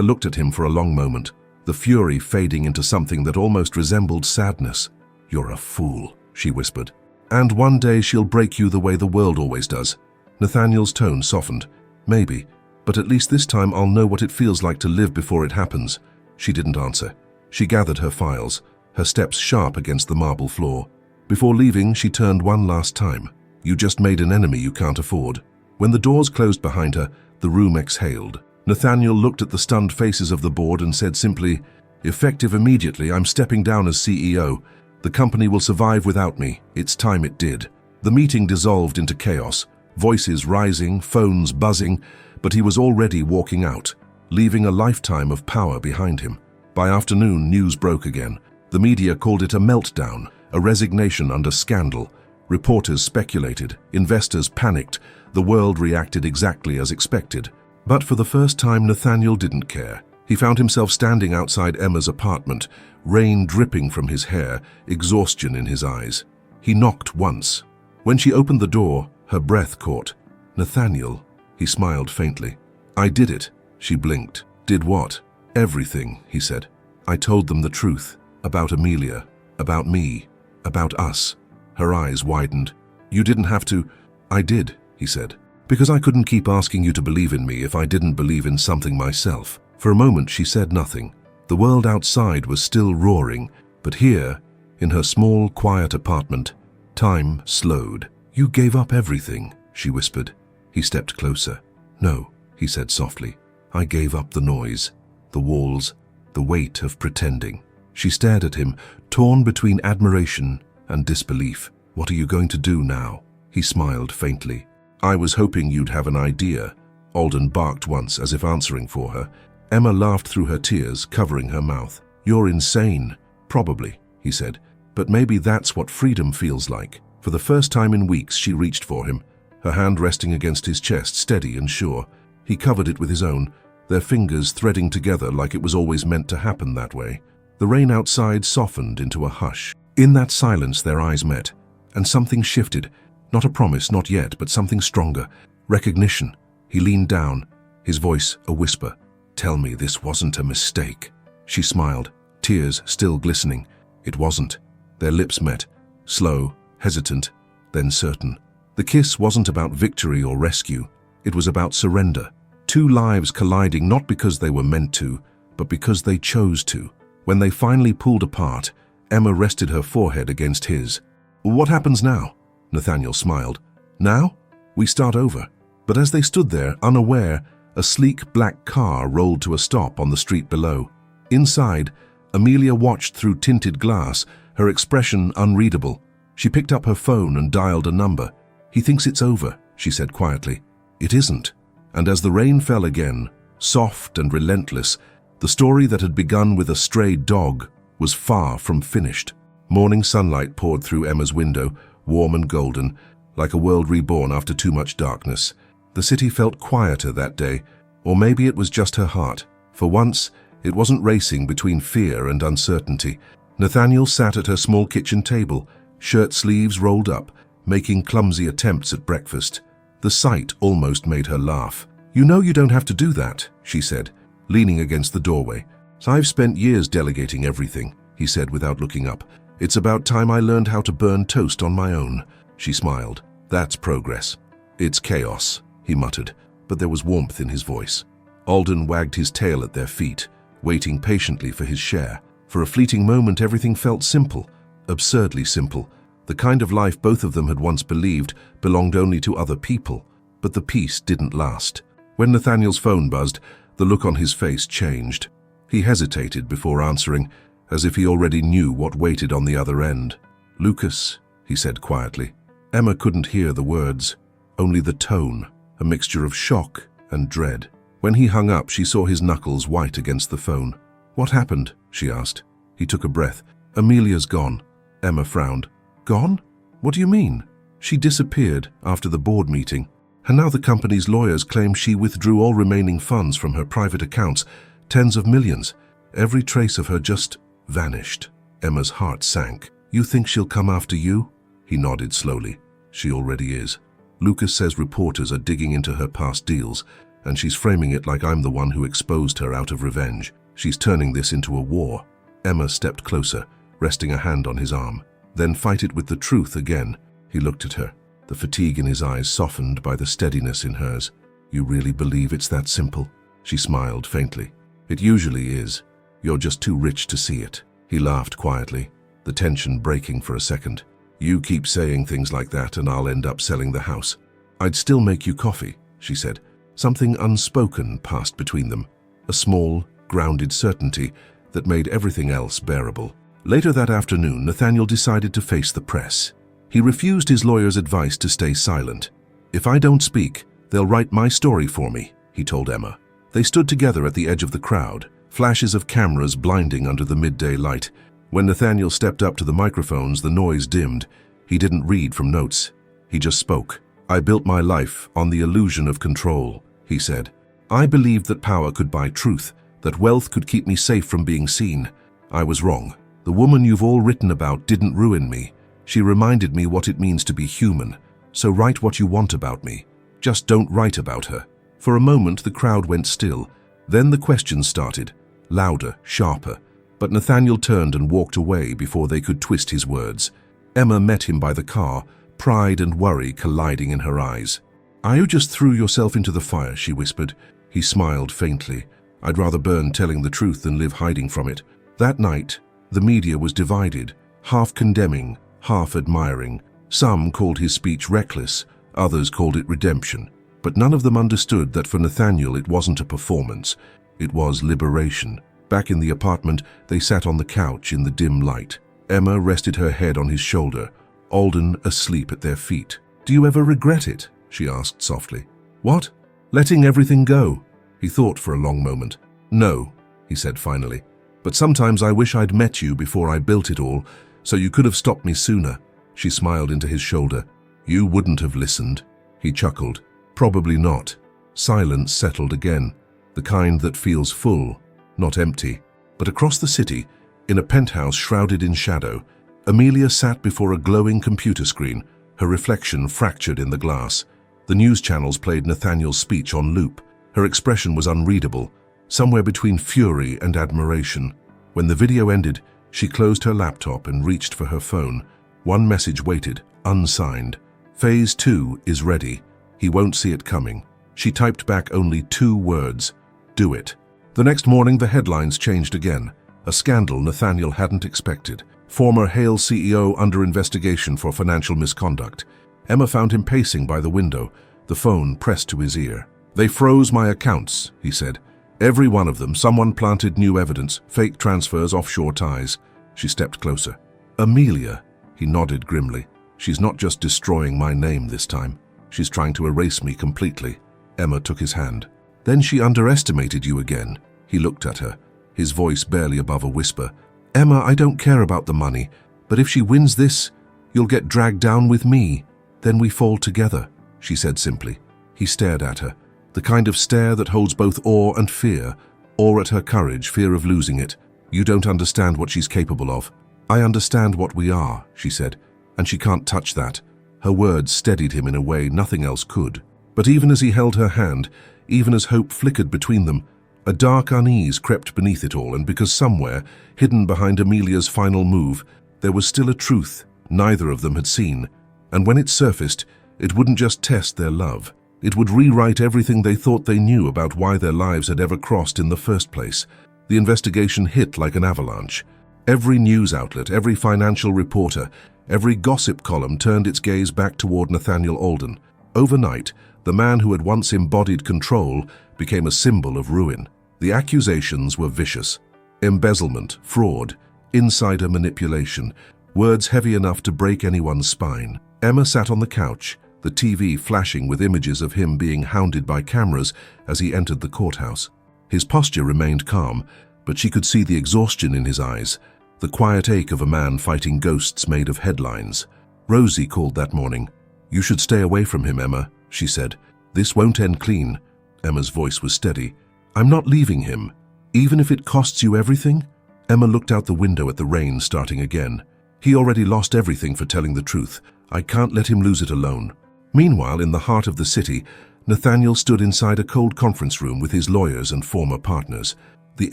looked at him for a long moment, the fury fading into something that almost resembled sadness. You're a fool, she whispered. And one day she'll break you the way the world always does. Nathaniel's tone softened. Maybe, but at least this time I'll know what it feels like to live before it happens. She didn't answer. She gathered her files, her steps sharp against the marble floor. Before leaving, she turned one last time. You just made an enemy you can't afford. When the doors closed behind her, the room exhaled. Nathaniel looked at the stunned faces of the board and said simply, effective immediately, I'm stepping down as CEO. The company will survive without me. It's time it did. The meeting dissolved into chaos, voices rising, phones buzzing, but he was already walking out, leaving a lifetime of power behind him. By afternoon, news broke again. The media called it a meltdown, a resignation under scandal. Reporters speculated, investors panicked, the world reacted exactly as expected. But for the first time, Nathaniel didn't care. He found himself standing outside Emma's apartment, rain dripping from his hair, exhaustion in his eyes. He knocked once. When she opened the door, her breath caught. "Nathaniel," he smiled faintly. "I did it," she blinked. "Did what?" "Everything," he said. "I told them the truth. About Amelia. About me. About us." Her eyes widened. "You didn't have to." "I did," he said. "Because I couldn't keep asking you to believe in me if I didn't believe in something myself." For a moment she said nothing. The world outside was still roaring, but here, in her small, quiet apartment, time slowed. "You gave up everything," she whispered. He stepped closer. "No," he said softly. "I gave up the noise, the walls, the weight of pretending." She stared at him, torn between admiration and disbelief. "What are you going to do now?" He smiled faintly. "I was hoping you'd have an idea." Alden barked once, as if answering for her. Emma laughed through her tears, covering her mouth. "You're insane." "Probably," he said. "But maybe that's what freedom feels like." For the first time in weeks, she reached for him, her hand resting against his chest, steady and sure. He covered it with his own, their fingers threading together like it was always meant to happen that way. The rain outside softened into a hush. In that silence, their eyes met, and something shifted. Not a promise, not yet, but something stronger. Recognition. He leaned down, his voice a whisper. "Tell me this wasn't a mistake." She smiled, tears still glistening. It wasn't. Their lips met, slow, hesitant, then certain. The kiss wasn't about victory or rescue. It was about surrender. Two lives colliding not because they were meant to, but because they chose to. When they finally pulled apart, Emma rested her forehead against his. "What happens now?" Nathaniel smiled. "Now? We start over." But as they stood there, unaware, a sleek black car rolled to a stop on the street below. Inside, Amelia watched through tinted glass, her expression unreadable. She picked up her phone and dialed a number. "He thinks it's over," she said quietly. "It isn't." And as the rain fell again, soft and relentless, the story that had begun with a stray dog was far from finished. Morning sunlight poured through Emma's window, warm and golden, like a world reborn after too much darkness. The city felt quieter that day, or maybe it was just her heart. For once, it wasn't racing between fear and uncertainty. Nathaniel sat at her small kitchen table, shirt sleeves rolled up, making clumsy attempts at breakfast. The sight almost made her laugh. "You know you don't have to do that," she said, leaning against the doorway. "I've spent years delegating everything," he said without looking up. "It's about time I learned how to burn toast on my own." She smiled. "That's progress." "It's chaos," he muttered, but there was warmth in his voice. Alden wagged his tail at their feet, waiting patiently for his share. For a fleeting moment, everything felt simple, absurdly simple. The kind of life both of them had once believed belonged only to other people. But the peace didn't last. When Nathaniel's phone buzzed, the look on his face changed. He hesitated before answering, as if he already knew what waited on the other end. "Lucas," he said quietly. Emma couldn't hear the words, only the tone, a mixture of shock and dread. When he hung up, she saw his knuckles white against the phone. "What happened?" she asked. He took a breath. "Amelia's gone." Emma frowned. "Gone? What do you mean?" "She disappeared after the board meeting, and now the company's lawyers claim she withdrew all remaining funds from her private accounts, tens of millions. Every trace of her just vanished." Emma's heart sank. "You think she'll come after you?" He nodded slowly. "She already is. Lucas says reporters are digging into her past deals, and she's framing it like I'm the one who exposed her out of revenge. She's turning this into a war." Emma stepped closer, resting a hand on his arm. "Then fight it with the truth again." He looked at her, the fatigue in his eyes softened by the steadiness in hers. "You really believe it's that simple?" She smiled faintly. "It usually is. You're just too rich to see it." He laughed quietly, the tension breaking for a second. "You keep saying things like that and I'll end up selling the house." "I'd still make you coffee," she said. Something unspoken passed between them, a small, grounded certainty that made everything else bearable. Later that afternoon, Nathaniel decided to face the press. He refused his lawyer's advice to stay silent. "If I don't speak, they'll write my story for me," he told Emma. They stood together at the edge of the crowd, flashes of cameras blinding under the midday light. When Nathaniel stepped up to the microphones, the noise dimmed. He didn't read from notes. He just spoke. "I built my life on the illusion of control," he said. "I believed that power could buy truth, that wealth could keep me safe from being seen. I was wrong. The woman you've all written about didn't ruin me. She reminded me what it means to be human. So write what you want about me. Just don't write about her." For a moment, the crowd went still. Then the questions started, louder, sharper. But Nathaniel turned and walked away before they could twist his words. Emma met him by the car, pride and worry colliding in her eyes. "You just threw yourself into the fire," she whispered. He smiled faintly. "I'd rather burn telling the truth than live hiding from it." That night, the media was divided, half condemning, half admiring. Some called his speech reckless, others called it redemption. But none of them understood that for Nathaniel it wasn't a performance, it was liberation. Back in the apartment, they sat on the couch in the dim light. Emma rested her head on his shoulder, Alden asleep at their feet. "Do you ever regret it?" she asked softly. "What? Letting everything go?" He thought for a long moment. "No," he said finally. "But sometimes I wish I'd met you before I built it all, so you could have stopped me sooner." She smiled into his shoulder. "You wouldn't have listened." He chuckled. "Probably not." Silence settled again, the kind that feels full, not empty. But across the city, in a penthouse shrouded in shadow, Amelia sat before a glowing computer screen, her reflection fractured in the glass. The news channels played Nathaniel's speech on loop. Her expression was unreadable, somewhere between fury and admiration. When the video ended, she closed her laptop and reached for her phone. One message waited, unsigned. "Phase 2 is ready. He won't see it coming." She typed back only 2 words: "Do it." The next morning, the headlines changed again. A scandal Nathaniel hadn't expected. Former Hale CEO under investigation for financial misconduct. Emma found him pacing by the window, the phone pressed to his ear. "They froze my accounts," he said. "Every one of them. Someone planted new evidence, fake transfers, offshore ties." She stepped closer. "Amelia," he nodded grimly. "She's not just destroying my name this time. She's trying to erase me completely." Emma took his hand. "Then she underestimated you again." He looked at her, his voice barely above a whisper. "Emma, I don't care about the money, but if she wins this, you'll get dragged down with me. Then we fall together," she said simply. He stared at her, the kind of stare that holds both awe and fear. Awe at her courage, fear of losing it. "You don't understand what she's capable of." "I understand what we are," she said, "and she can't touch that." Her words steadied him in a way nothing else could. But even as he held her hand, even as hope flickered between them, a dark unease crept beneath it all, and because somewhere, hidden behind Amelia's final move, there was still a truth neither of them had seen. And when it surfaced, it wouldn't just test their love. It would rewrite everything they thought they knew about why their lives had ever crossed in the first place. The investigation hit like an avalanche. Every news outlet, every financial reporter, every gossip column turned its gaze back toward Nathaniel Alden. Overnight, the man who had once embodied control became a symbol of ruin. The accusations were vicious. Embezzlement, fraud, insider manipulation, words heavy enough to break anyone's spine. Emma sat on the couch, the TV flashing with images of him being hounded by cameras as he entered the courthouse. His posture remained calm, but she could see the exhaustion in his eyes, the quiet ache of a man fighting ghosts made of headlines. Rosie called that morning. "You should stay away from him, Emma," she said. "This won't end clean." Emma's voice was steady. "I'm not leaving him, even if it costs you everything." Emma looked out the window at the rain starting again. "He already lost everything for telling the truth. I can't let him lose it alone." Meanwhile, in the heart of the city, Nathaniel stood inside a cold conference room with his lawyers and former partners. The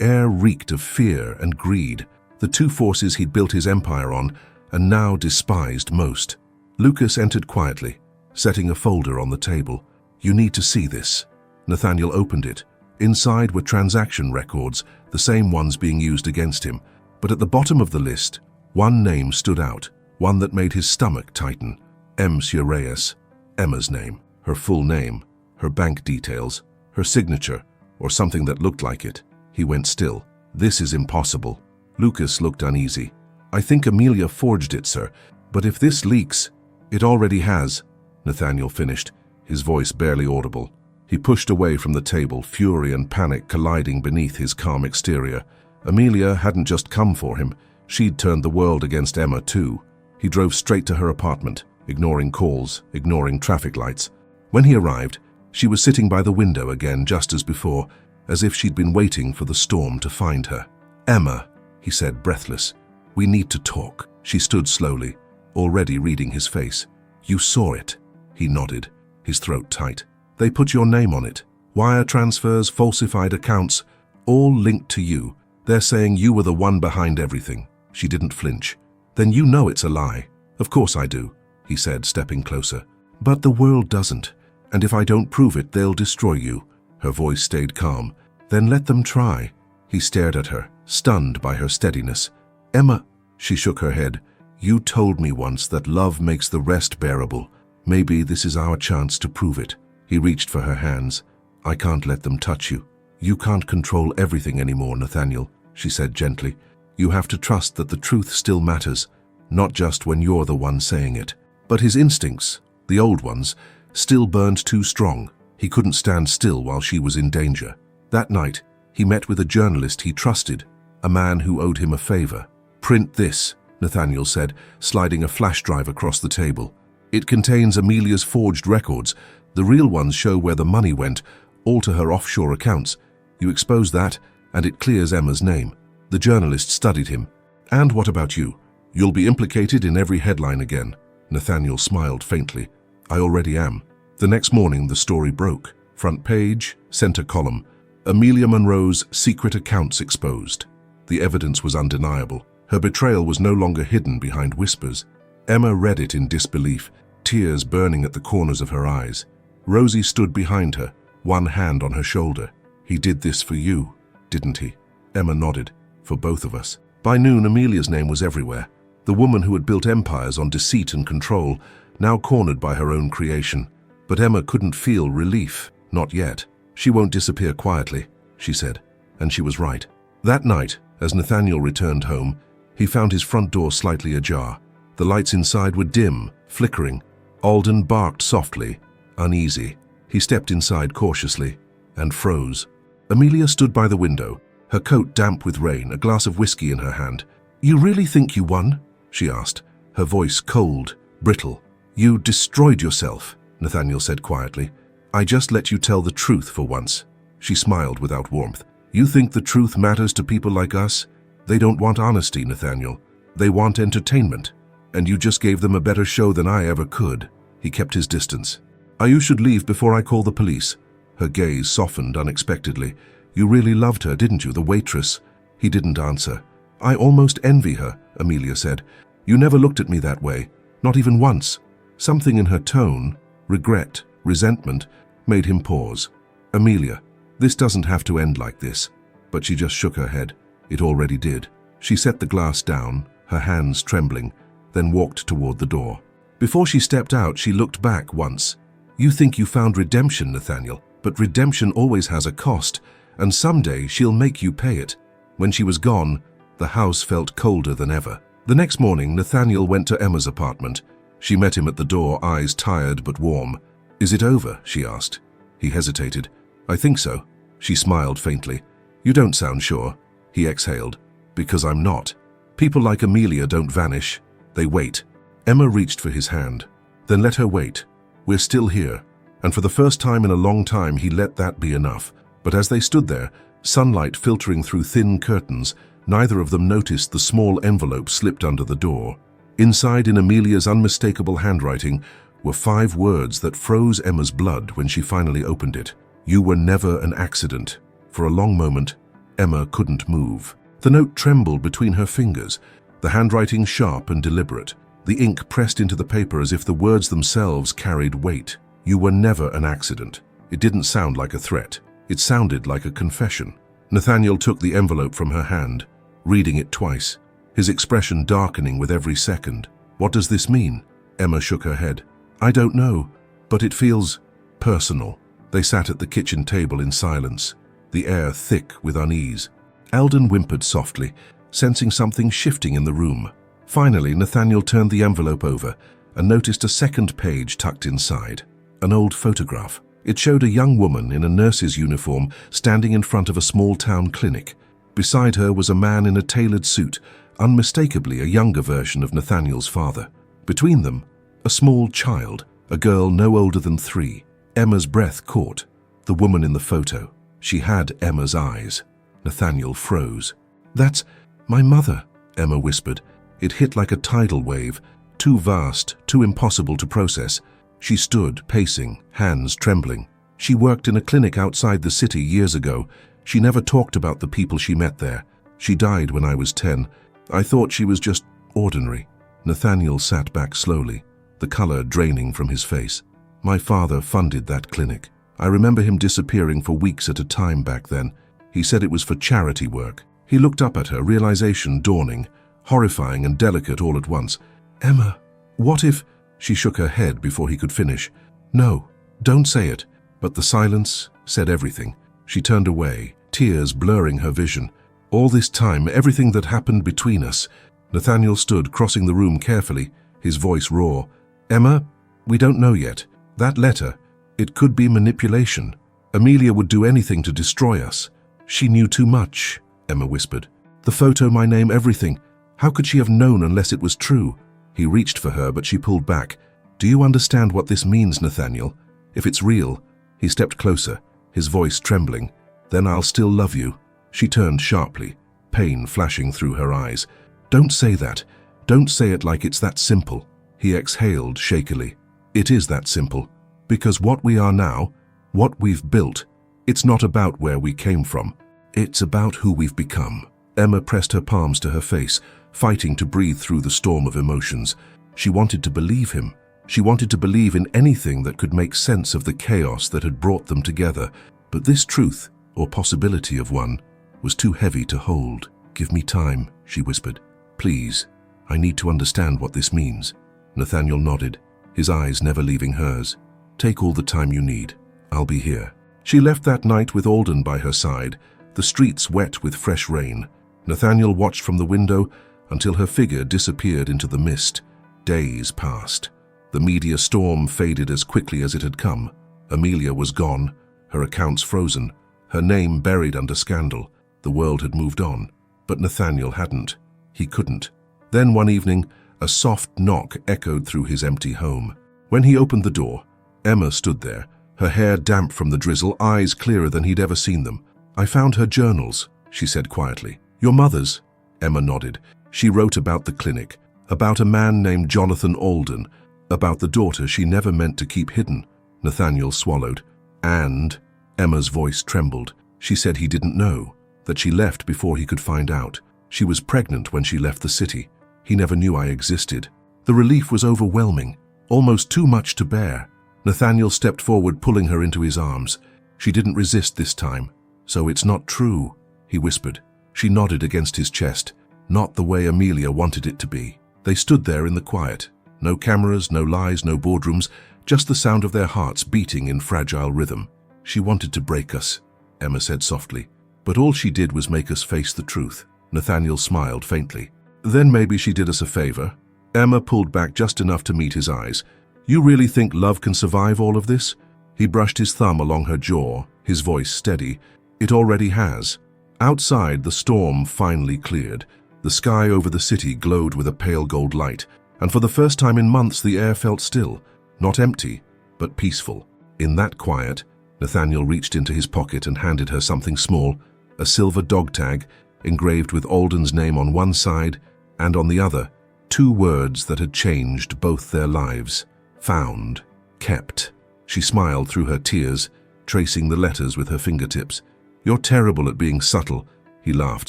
air reeked of fear and greed, the two forces he'd built his empire on and now despised most. Lucas entered quietly, setting a folder on the table. "You need to see this." Nathaniel opened it. Inside were transaction records, the same ones being used against him. But at the bottom of the list, one name stood out, one that made his stomach tighten. M. Reyes. Emma's name, her full name, her bank details, her signature, or something that looked like it. He went still. "This is impossible." Lucas looked uneasy. "I think Amelia forged it, sir. But if this leaks..." "It already has," Nathaniel finished, his voice barely audible. He pushed away from the table, fury and panic colliding beneath his calm exterior. Amelia hadn't just come for him. She'd turned the world against Emma too. He drove straight to her apartment, ignoring calls, ignoring traffic lights. When he arrived, she was sitting by the window again just as before, as if she'd been waiting for the storm to find her. "Emma," he said, breathless, "we need to talk." She stood slowly, already reading his face. "You saw it." He nodded, his throat tight. "They put your name on it. Wire transfers, falsified accounts, all linked to you. They're saying you were the one behind everything." She didn't flinch. "Then you know it's a lie." "Of course I do," he said, stepping closer. "But the world doesn't, and if I don't prove it, they'll destroy you." Her voice stayed calm. "Then let them try." He stared at her, stunned by her steadiness. "Emma," she shook her head, "you told me once that love makes the rest bearable. Maybe this is our chance to prove it." He reached for her hands. "I can't let them touch you." "You can't control everything anymore, Nathaniel," she said gently. "You have to trust that the truth still matters, not just when you're the one saying it." But his instincts, the old ones, still burned too strong. He couldn't stand still while she was in danger. That night, he met with a journalist he trusted, a man who owed him a favor. "Print this," Nathaniel said, sliding a flash drive across the table. "It contains Amelia's forged records. The real ones show where the money went, all to her offshore accounts. You expose that, and it clears Emma's name." The journalist studied him. "And what about you? You'll be implicated in every headline again." Nathaniel smiled faintly. "I already am." The next morning, the story broke. Front page, center column. Amelia Monroe's secret accounts exposed. The evidence was undeniable. Her betrayal was no longer hidden behind whispers. Emma read it in disbelief, tears burning at the corners of her eyes. Rosie stood behind her, one hand on her shoulder. "He did this for you, didn't he?" Emma nodded. "For both of us." By noon, Amelia's name was everywhere. The woman who had built empires on deceit and control, now cornered by her own creation. But Emma couldn't feel relief. Not yet. "She won't disappear quietly," she said. And she was right. That night, as Nathaniel returned home, he found his front door slightly ajar. The lights inside were dim, flickering. Alden barked softly, uneasy. He stepped inside cautiously and froze. Amelia stood by the window, her coat damp with rain, a glass of whiskey in her hand. "You really think you won?" she asked, her voice cold, brittle. "You destroyed yourself," Nathaniel said quietly. "I just let you tell the truth for once." She smiled without warmth. "You think the truth matters to people like us? They don't want honesty, Nathaniel. They want entertainment. And you just gave them a better show than I ever could." He kept his distance. "You should leave before I call the police." Her gaze softened unexpectedly. "You really loved her, didn't you, the waitress?" He didn't answer. "I almost envy her," Amelia said. "You never looked at me that way, not even once." Something in her tone, regret, resentment, made him pause. "Amelia, this doesn't have to end like this." But she just shook her head. It already did. She set the glass down, her hands trembling, then walked toward the door. Before she stepped out, she looked back once. "You think you found redemption, Nathaniel, but redemption always has a cost, and someday she'll make you pay it." When she was gone, the house felt colder than ever. The next morning, Nathaniel went to Emma's apartment. She met him at the door, eyes tired but warm. "Is it over?" she asked. He hesitated. "I think so." She smiled faintly. "You don't sound sure." He exhaled. "Because I'm not. People like Amelia don't vanish. They wait." Emma reached for his hand. "Then let her wait. We're still here." And for the first time in a long time, he let that be enough. But as they stood there, sunlight filtering through thin curtains, neither of them noticed the small envelope slipped under the door. Inside, in Amelia's unmistakable handwriting, were 5 words that froze Emma's blood when she finally opened it. "You were never an accident." For a long moment, Emma couldn't move. The note trembled between her fingers, the handwriting sharp and deliberate, the ink pressed into the paper as if the words themselves carried weight. "You were never an accident." It didn't sound like a threat. It sounded like a confession. Nathaniel took the envelope from her hand, reading it twice, his expression darkening with every second. "What does this mean?" Emma shook her head. "I don't know, but it feels personal." They sat at the kitchen table in silence, the air thick with unease. Alden whimpered softly, sensing something shifting in the room. Finally, Nathaniel turned the envelope over and noticed a second page tucked inside. An old photograph. It showed a young woman in a nurse's uniform standing in front of a small-town clinic. Beside her was a man in a tailored suit, unmistakably a younger version of Nathaniel's father. Between them, a small child, a girl no older than 3. Emma's breath caught. The woman in the photo. She had Emma's eyes. Nathaniel froze. "That's my mother," Emma whispered. It hit like a tidal wave, too vast, too impossible to process. She stood, pacing, hands trembling. She worked in a clinic outside the city years ago. She never talked about the people she met there. She died when I was 10. I thought she was just ordinary. Nathaniel sat back slowly, the color draining from his face. My father funded that clinic. I remember him disappearing for weeks at a time back then. He said it was for charity work. He looked up at her, realization dawning, horrifying and delicate all at once. "Emma, what if—" She shook her head before he could finish. "No, don't say it." But the silence said everything. She turned away, tears blurring her vision. All this time, everything that happened between us. Nathaniel stood, crossing the room carefully, his voice raw. "Emma, we don't know yet. That letter, it could be manipulation. Amelia would do anything to destroy us. She knew too much," Emma whispered. "The photo, my name, everything. How could she have known unless it was true?" He reached for her, but she pulled back. "Do you understand what this means, Nathaniel? If it's real—" He stepped closer, his voice trembling. "Then I'll still love you." She turned sharply, pain flashing through her eyes. "Don't say that. Don't say it like it's that simple." He exhaled shakily. "It is that simple. Because what we are now, what we've built, it's not about where we came from. It's about who we've become." Emma pressed her palms to her face, fighting to breathe through the storm of emotions. She wanted to believe him. She wanted to believe in anything that could make sense of the chaos that had brought them together. But this truth, or possibility of one, was too heavy to hold. "Give me time," she whispered. "Please, I need to understand what this means." Nathaniel nodded, his eyes never leaving hers. "Take all the time you need. I'll be here." She left that night with Alden by her side, the streets wet with fresh rain. Nathaniel watched from the window until her figure disappeared into the mist. Days passed. The media storm faded as quickly as it had come. Amelia was gone, her accounts frozen, her name buried under scandal. The world had moved on, but Nathaniel hadn't. He couldn't. Then one evening, a soft knock echoed through his empty home. When he opened the door, Emma stood there, her hair damp from the drizzle, eyes clearer than he'd ever seen them. "I found her journals," she said quietly. "Your mother's?" Emma nodded. She wrote about the clinic, about a man named Jonathan Alden, about the daughter she never meant to keep hidden. Nathaniel swallowed. "And—" Emma's voice trembled. She said he didn't know, that she left before he could find out. She was pregnant when she left the city. He never knew I existed. The relief was overwhelming, almost too much to bear. Nathaniel stepped forward, pulling her into his arms. She didn't resist this time. "So it's not true," he whispered. She nodded against his chest. Not the way Amelia wanted it to be. They stood there in the quiet. No cameras, no lies, no boardrooms, just the sound of their hearts beating in fragile rhythm. "She wanted to break us," Emma said softly. "But all she did was make us face the truth." Nathaniel smiled faintly. "Then maybe she did us a favor." Emma pulled back just enough to meet his eyes. "You really think love can survive all of this?" He brushed his thumb along her jaw, his voice steady. "It already has." Outside, the storm finally cleared. The sky over the city glowed with a pale gold light, and for the first time in months the air felt still, not empty, but peaceful. In that quiet, Nathaniel reached into his pocket and handed her something small, a silver dog tag, engraved with Alden's name on one side and on the other, 2 words that had changed both their lives. Found, kept. She smiled through her tears, tracing the letters with her fingertips. "You're terrible at being subtle," he laughed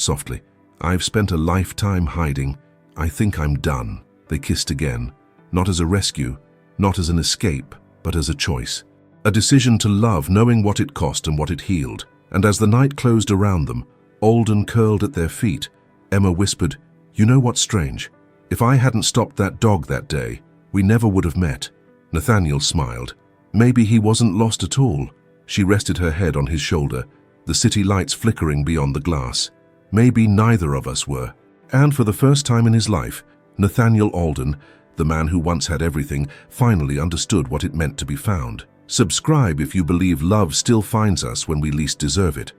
softly. "I've spent a lifetime hiding. I think I'm done." They kissed again, not as a rescue, not as an escape, but as a choice. A decision to love, knowing what it cost and what it healed. And as the night closed around them, Alden curled at their feet. Emma whispered, "You know what's strange? If I hadn't stopped that dog that day, we never would have met." Nathaniel smiled. Maybe he wasn't lost at all. She rested her head on his shoulder, the city lights flickering beyond the glass. Maybe neither of us were. And for the first time in his life, Nathaniel Alden, the man who once had everything, finally understood what it meant to be found. Subscribe if you believe love still finds us when we least deserve it.